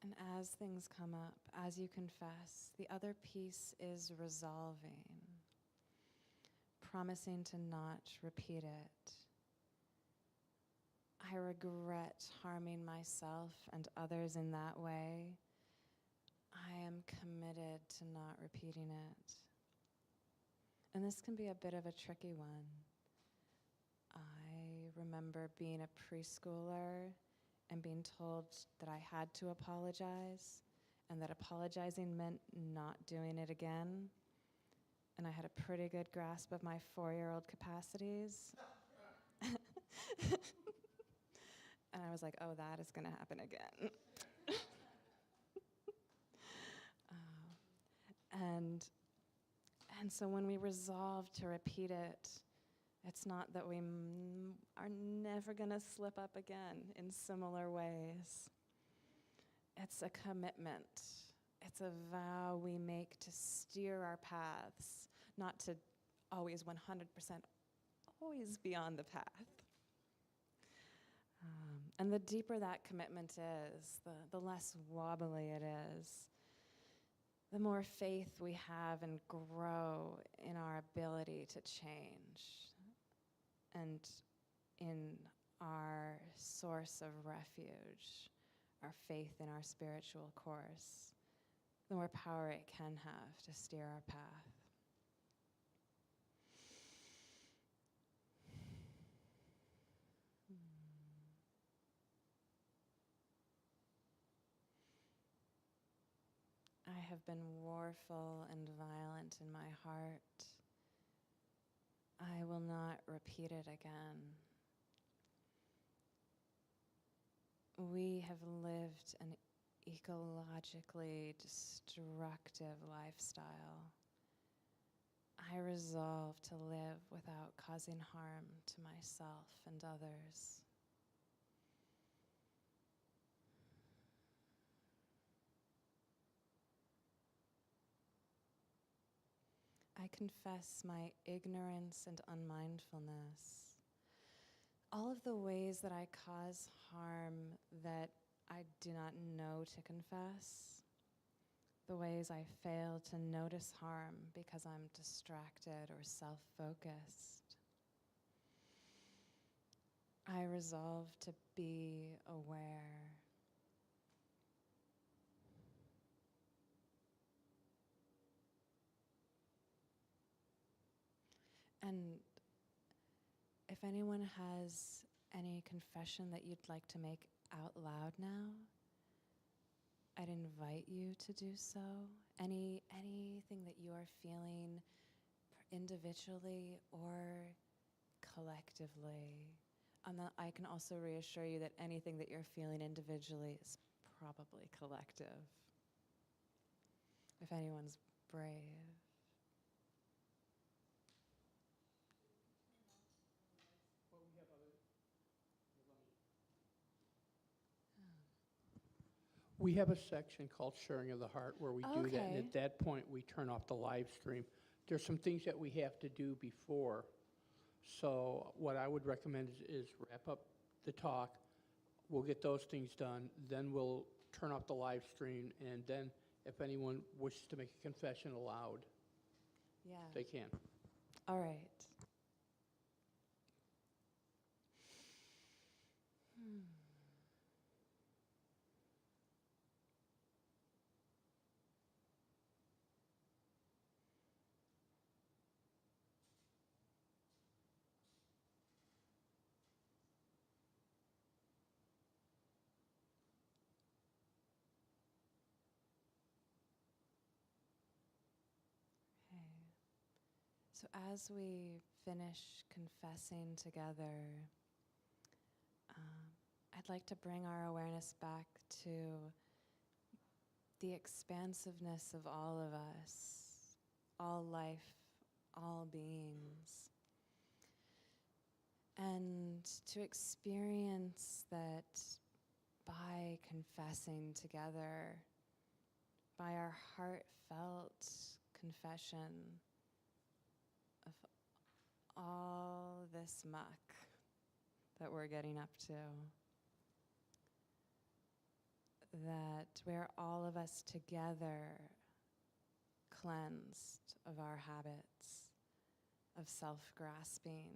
And as things come up, as you confess, the other piece is resolving, promising to not repeat it. I regret harming myself and others in that way. I am committed to not repeating it. And this can be a bit of a tricky one. I remember being a preschooler and being told that I had to apologize, and that apologizing meant not doing it again. And I had a pretty good grasp of my 4-year-old capacities. And I was like, oh, that is going to happen again. And so when we resolve to repeat it, it's not that we are never going to slip up again in similar ways. It's a commitment. It's a vow we make to steer our paths, not to always 100% always be on the path. And the deeper that commitment is, the less wobbly it is, the more faith we have and grow in our ability to change and in our source of refuge, our faith in our spiritual course, the more power it can have to steer our path. I have been warful and violent in my heart. I will not repeat it again. We have lived an ecologically destructive lifestyle. I resolve to live without causing harm to myself and others. I confess my ignorance and unmindfulness. All of the ways that I cause harm that I do not know to confess, the ways I fail to notice harm because I'm distracted or self-focused. I resolve to be aware. And if anyone has any confession that you'd like to make out loud now, I'd invite you to do so. Anything that you are feeling individually or collectively. I can also reassure you that anything that you're feeling individually is probably collective. If anyone's brave. We have a section called Sharing of the Heart where we do that, and Okay. at that point, we turn off the live stream. There's some things that we have to do before. So what I would recommend is wrap up the talk. We'll get those things done. Then we'll turn off the live stream, and then if anyone wishes to make a confession aloud, Yeah. they can. All right. Okay. So as we finish confessing together, I'd like to bring our awareness back to the expansiveness of all of us, all life, all beings, and to experience that by confessing together, by our heartfelt confession of all this muck that we're getting up to, that we're all of us together cleansed of our habits of self-grasping,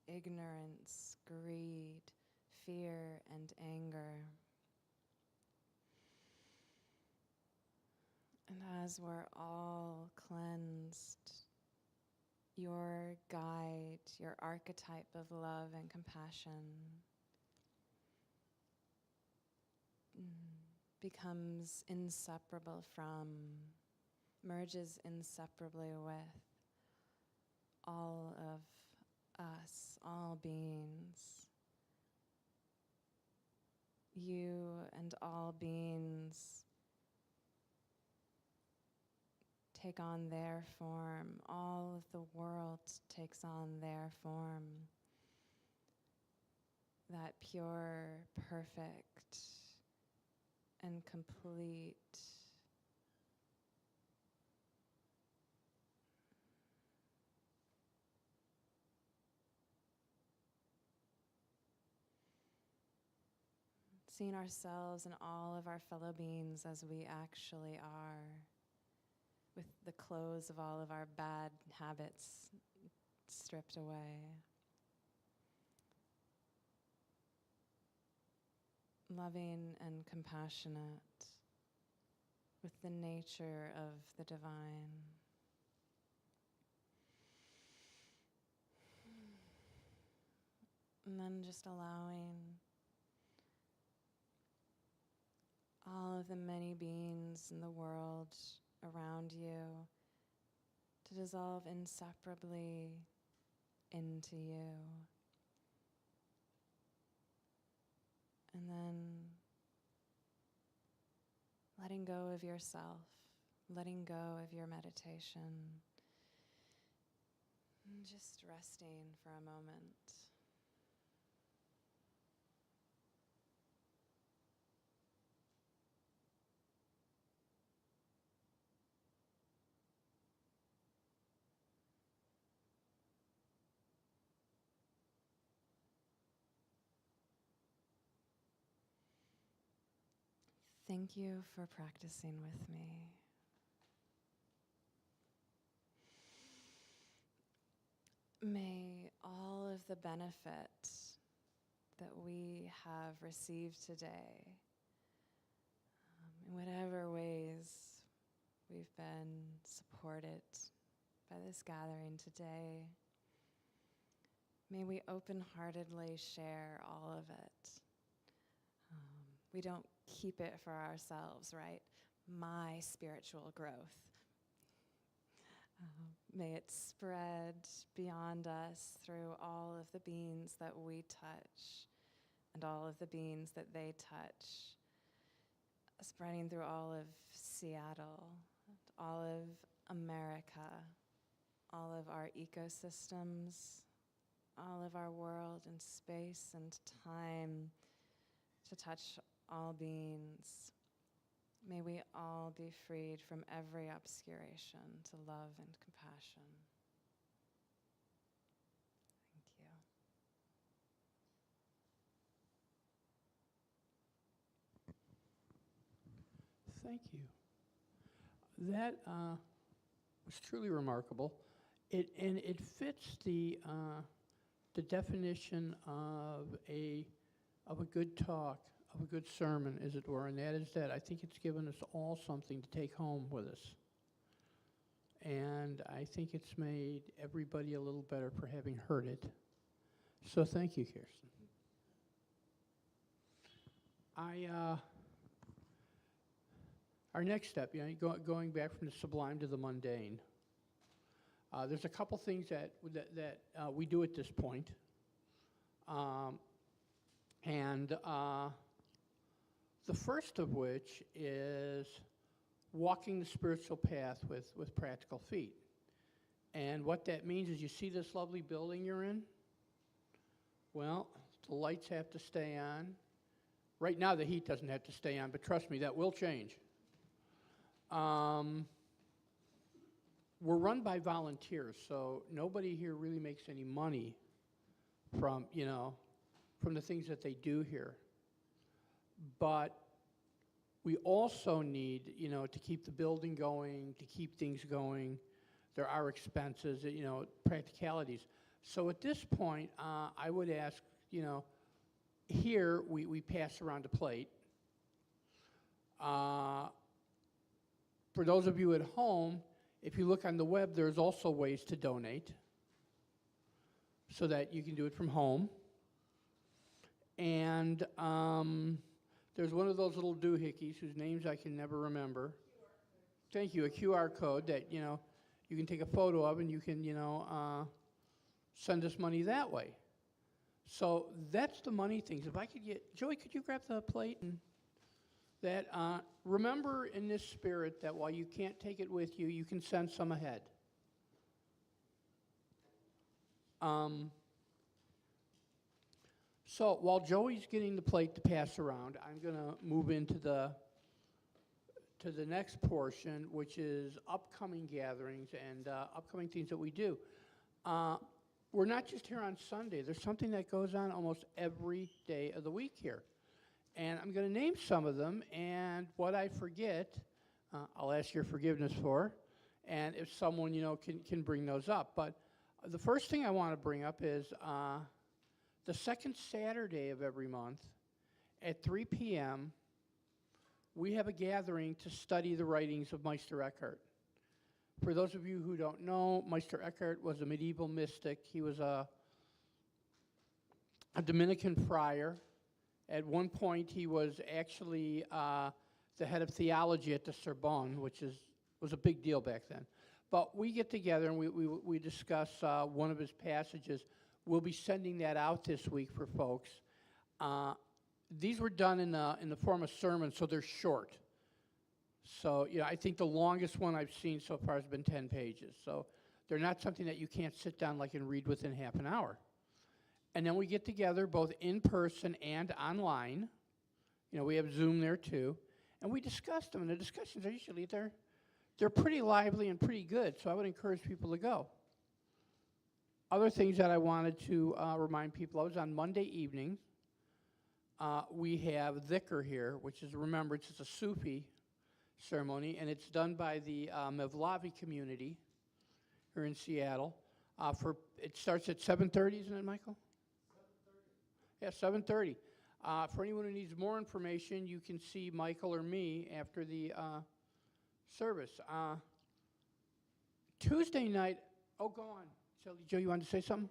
ignorance, greed, fear, and anger. And as we're all cleansed, your guide, your archetype of love and compassion becomes inseparable from, merges inseparably with all of us, all beings. You and all beings take on their form. All of the world takes on their form. That pure, perfect, and complete seeing ourselves and all of our fellow beings as we actually are, with the clothes of all of our bad habits stripped away. Loving and compassionate with the nature of the divine. And then just allowing all of the many beings in the world around you to dissolve inseparably into you. And then letting go of yourself, letting go of your meditation, and just resting for a moment. Thank you for practicing with me. May all of the benefit that we have received today, in whatever ways we've been supported by this gathering today, may we open-heartedly share all of it. We don't keep it for ourselves, right? My spiritual growth. May it spread beyond us through all of the beings that we touch and all of the beings that they touch, spreading through all of Seattle, all of America, all of our ecosystems, all of our world and space and time, to touch all beings. May we all be freed from every obscuration to love and compassion. Thank you. Thank you. That was truly remarkable. It fits the definition of a good talk, of a good sermon, as it were, and that is that I think it's given us all something to take home with us. And I think it's made everybody a little better for having heard it. So thank you, Kirsten. Our next step, going back from the sublime to the mundane. There's a couple things that we do at this point. The first of which is walking the spiritual path with practical feet. And what that means is, you see this lovely building you're in? Well, the lights have to stay on. Right now the heat doesn't have to stay on, but trust me, that will change. We're run by volunteers, so nobody here really makes any money from the things that they do here. But we also need, to keep the building going, to keep things going. There are expenses, practicalities. So at this point, I would ask, here we pass around a plate. For those of you at home, if you look on the web, there's also ways to donate so that you can do it from home. And there's one of those little doohickeys whose names I can never remember. Thank you, a QR code that, you can take a photo of, and you can, send us money that way. So that's the money things. If I could get, Joey, could you grab the plate? And that, remember in this spirit that while you can't take it with you, you can send some ahead. So while Joey's getting the plate to pass around, I'm going to move into the next portion, which is upcoming gatherings and upcoming things that we do. We're not just here on Sunday. There's something that goes on almost every day of the week here. And I'm going to name some of them, and what I forget, I'll ask your forgiveness for, and if someone, can bring those up. But the first thing I want to bring up is the second Saturday of every month at 3 p.m., we have a gathering to study the writings of Meister Eckhart. For those of you who don't know, Meister Eckhart was a medieval mystic. He was a Dominican friar. At one point, he was actually the head of theology at the Sorbonne, which was a big deal back then. But we get together and we discuss one of his passages. We'll be sending that out this week for folks. These were done in the form of sermons, so they're short. So, I think the longest one I've seen so far has been 10 pages. So they're not something that you can't sit down and read within half an hour. And then we get together both in person and online. We have Zoom there too. And we discuss them, and the discussions are usually, they're pretty lively and pretty good, so I would encourage people to go. Other things that I wanted to remind people of is on Monday evening, we have dhikr here, which is remembrance. It's a Sufi ceremony, and it's done by the Mevlavi community here in Seattle. It starts at 7:30, isn't it, Michael? 7:30. Yeah, 7:30. For anyone who needs more information, you can see Michael or me after the service. Tuesday night, go on. Joe, you wanted to say something?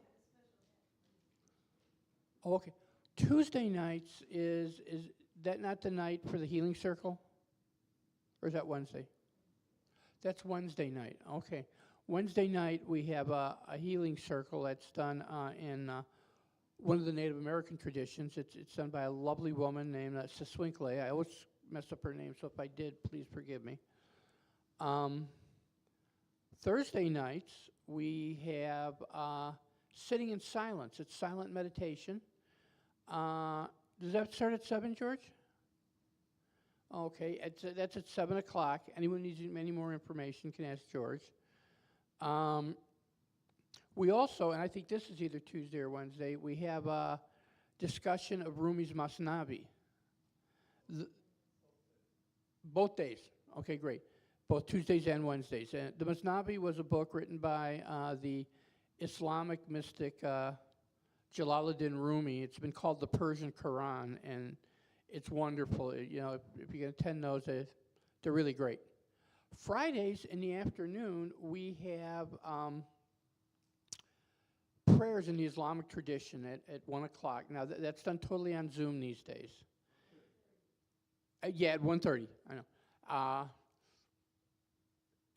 Oh, okay. Tuesday nights, is that not the night for the healing circle? Or is that Wednesday? That's Wednesday night. Okay. Wednesday night, we have a healing circle that's done in one of the Native American traditions. It's done by a lovely woman named Siswinkle. I always mess up her name, so if I did, please forgive me. Thursday nights, we have sitting in silence. It's silent meditation. Does that start at 7, George? Okay, that's at 7 o'clock. Anyone needs any more information can ask George. We also, and I think this is either Tuesday or Wednesday, we have a discussion of Rumi's Masnavi. Both days. Okay, great. Both Tuesdays and Wednesdays. And the Masnavi was a book written by the Islamic mystic Jalaluddin Rumi. It's been called the Persian Quran, and it's wonderful. You know, if you can attend those, they're really great. Fridays in the afternoon, we have prayers in the Islamic tradition at 1 o'clock. Now, that's done totally on Zoom these days. Yeah, at 1:30, I know.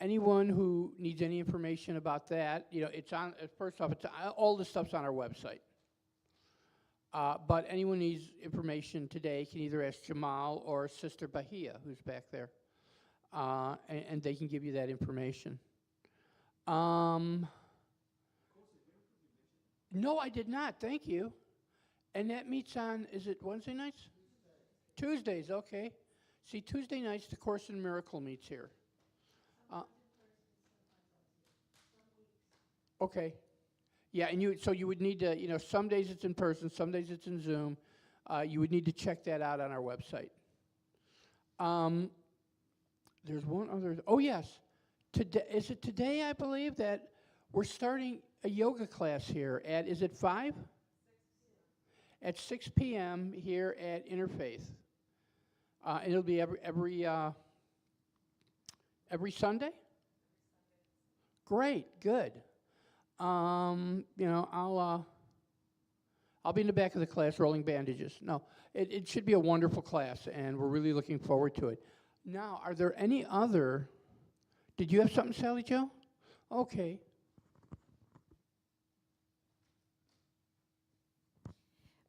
Anyone who needs any information about that, you know, it's on, first off, all the stuff's on our website. But anyone needs information today can either ask Jamal or Sister Bahia, who's back there, and they can give you that information. No, I did not, thank you. And that meets on, is it Wednesday nights? Tuesdays, okay. See, Tuesday nights, the Course in Miracle meets here. Okay. Yeah, and so you would need to, you know, some days it's in person, some days it's in Zoom. You would need to check that out on our website. There's one other, oh yes. Today, is it today, I believe, that we're starting a yoga class here at, is it 5? At 6 p.m. here at Interfaith. And it'll be every Sunday? Great, good. You know, I'll be in the back of the class rolling bandages. No, it should be a wonderful class, and we're really looking forward to it. Now, are there any other, did you have something, Sally Jo? Okay.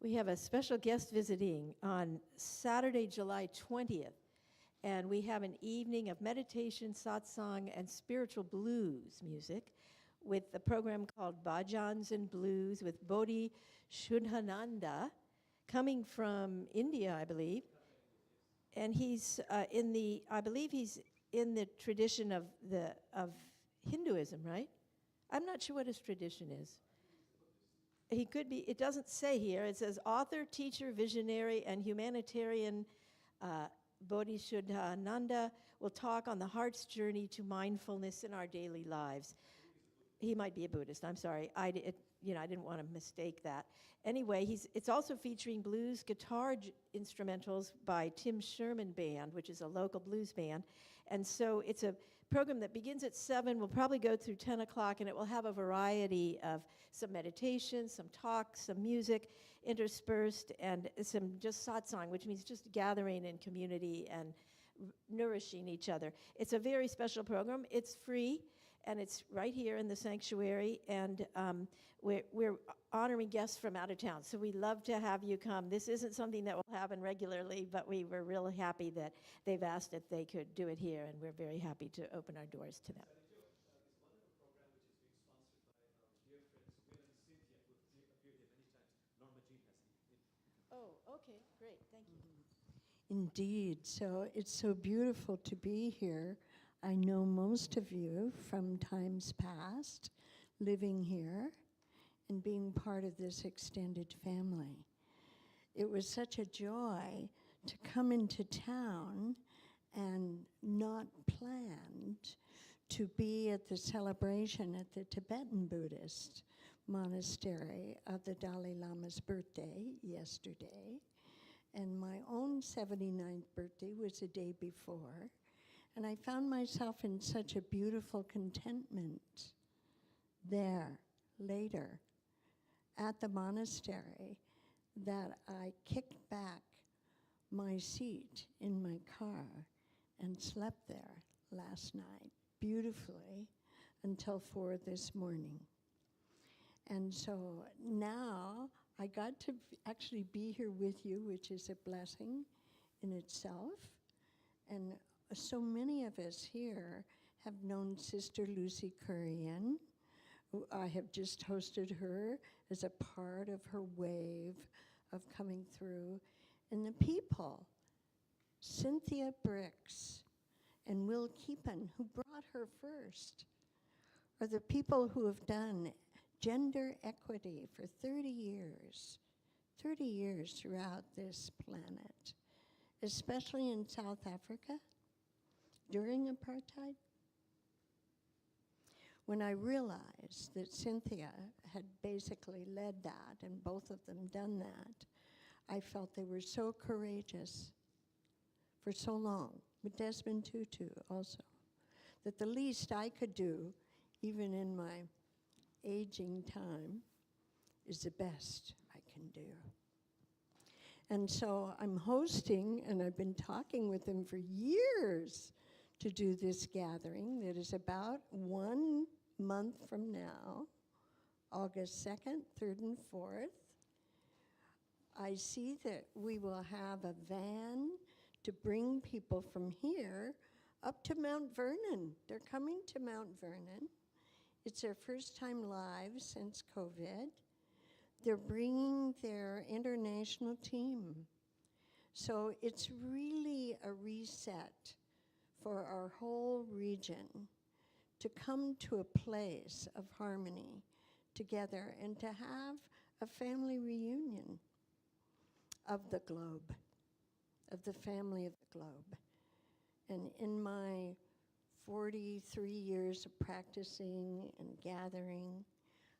We have a special guest visiting on Saturday, July 20th, and we have an evening of meditation, satsang, and spiritual blues music with a program called Bhajans and Blues with Bodhi Shudhananda, coming from India, I believe. And he's I believe he's in the tradition of Hinduism, right? I'm not sure what his tradition is. He could be, it doesn't say here, it says author, teacher, visionary, and humanitarian Bodhisattva will talk on the heart's journey to mindfulness in our daily lives. He might be a Buddhist, I'm sorry. I didn't want to mistake that. Anyway, it's also featuring blues guitar instrumentals by Tim Sherman Band, which is a local blues band. And so it's a program that begins at 7, will probably go through 10 o'clock, and it will have a variety of some meditation, some talk, some music interspersed, and some just satsang, which means just gathering in community and nourishing each other. It's a very special program. It's free, and it's right here in the sanctuary, and we're honoring guests from out of town, so we'd love to have you come. This isn't something that will happen regularly, but we were really happy that they've asked if they could do it here, and we're very happy to open our doors to them. Oh, okay, great, thank you. Indeed, so it's so beautiful to be here. I know most of you from times past, living here and being part of this extended family. It was such a joy to come into town and not planned to be at the celebration at the Tibetan Buddhist monastery of the Dalai Lama's birthday yesterday. And my own 79th birthday was the day before. And I found myself in such a beautiful contentment there later at the monastery that I kicked back my seat in my car and slept there last night beautifully until 4 this morning. And so now I got to actually be here with you, which is a blessing in itself. And so many of us here have known Sister Lucy Kurian. I have just hosted her as a part of her wave of coming through. And the people, Cynthia Bricks and Will Keepan, who brought her first, are the people who have done gender equity for 30 years throughout this planet, especially in South Africa during apartheid. When I realized that Cynthia had basically led that, and both of them done that, I felt they were so courageous for so long, but Desmond Tutu also, that the least I could do, even in my aging time, is the best I can do. And so I'm hosting, and I've been talking with them for years to do this gathering that is about 1 month from now, August 2nd, 3rd, and 4th. I see that we will have a van to bring people from here up to Mount Vernon. They're coming to Mount Vernon. It's their first time live since COVID. They're bringing their international team. So it's really a reset for our whole region to come to a place of harmony together and to have a family reunion of the globe, of the family of the globe. And in my 43 years of practicing and gathering,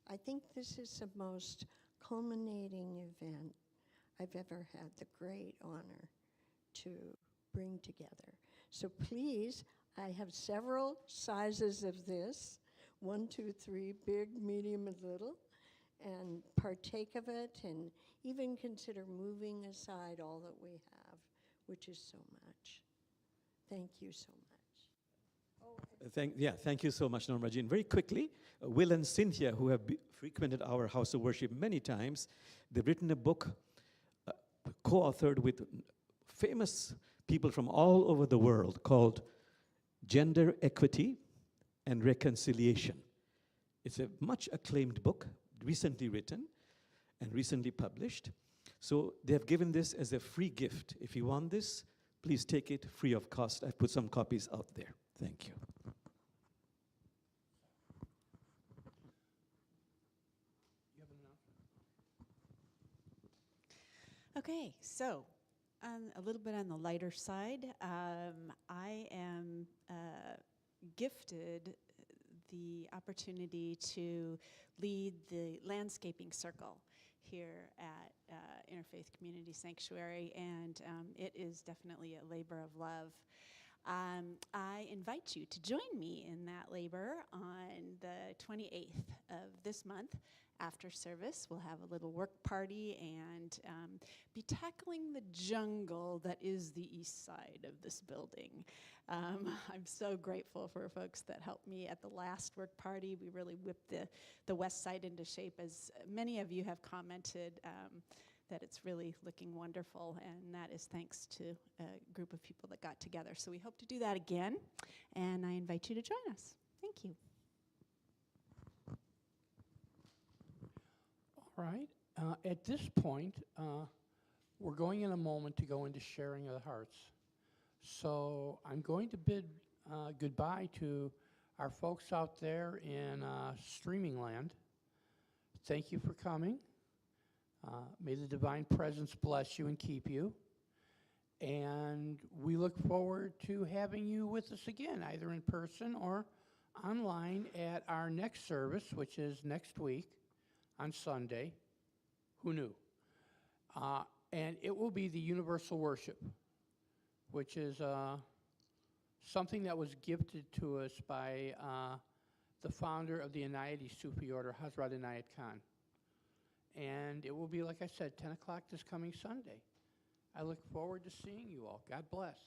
I think this is the most culminating event I've ever had the great honor to bring together. So please, I have several sizes of this, 1, 2, 3, big, medium, and little, and partake of it, and even consider moving aside all that we have, which is so much. Thank you so much. Thank you so much, Norma Jean. Very quickly, Will and Cynthia, who have frequented our house of worship many times, they've written a book co-authored with famous people from all over the world called Gender Equity and Reconciliation. It's a much acclaimed book, recently written and recently published. So they have given this as a free gift. If you want this, please take it free of cost. I've put some copies out there. Thank you. Okay, so a little bit on the lighter side, I am gifted the opportunity to lead the landscaping circle here at Interfaith Community Sanctuary, and it is definitely a labor of love. I invite you to join me in that labor on the 28th of this month. After service, we'll have a little work party and be tackling the jungle that is the east side of this building. I'm so grateful for folks that helped me at the last work party. We really whipped the west side into shape, as many of you have commented that it's really looking wonderful, and that is thanks to a group of people that got together. So we hope to do that again, and I invite you to join us. Thank you. All right. At this point, we're going in a moment to go into sharing of the hearts. So I'm going to bid goodbye to our folks out there in streaming land. Thank you for coming. May the divine presence bless you and keep you. And we look forward to having you with us again, either in person or online at our next service, which is next week on Sunday. Who knew? And it will be the universal worship, which is something that was gifted to us by the founder of the Inayati Sufi order, Hazrat Inayat Khan. And it will be, like I said, 10 o'clock this coming Sunday. I look forward to seeing you all. God bless.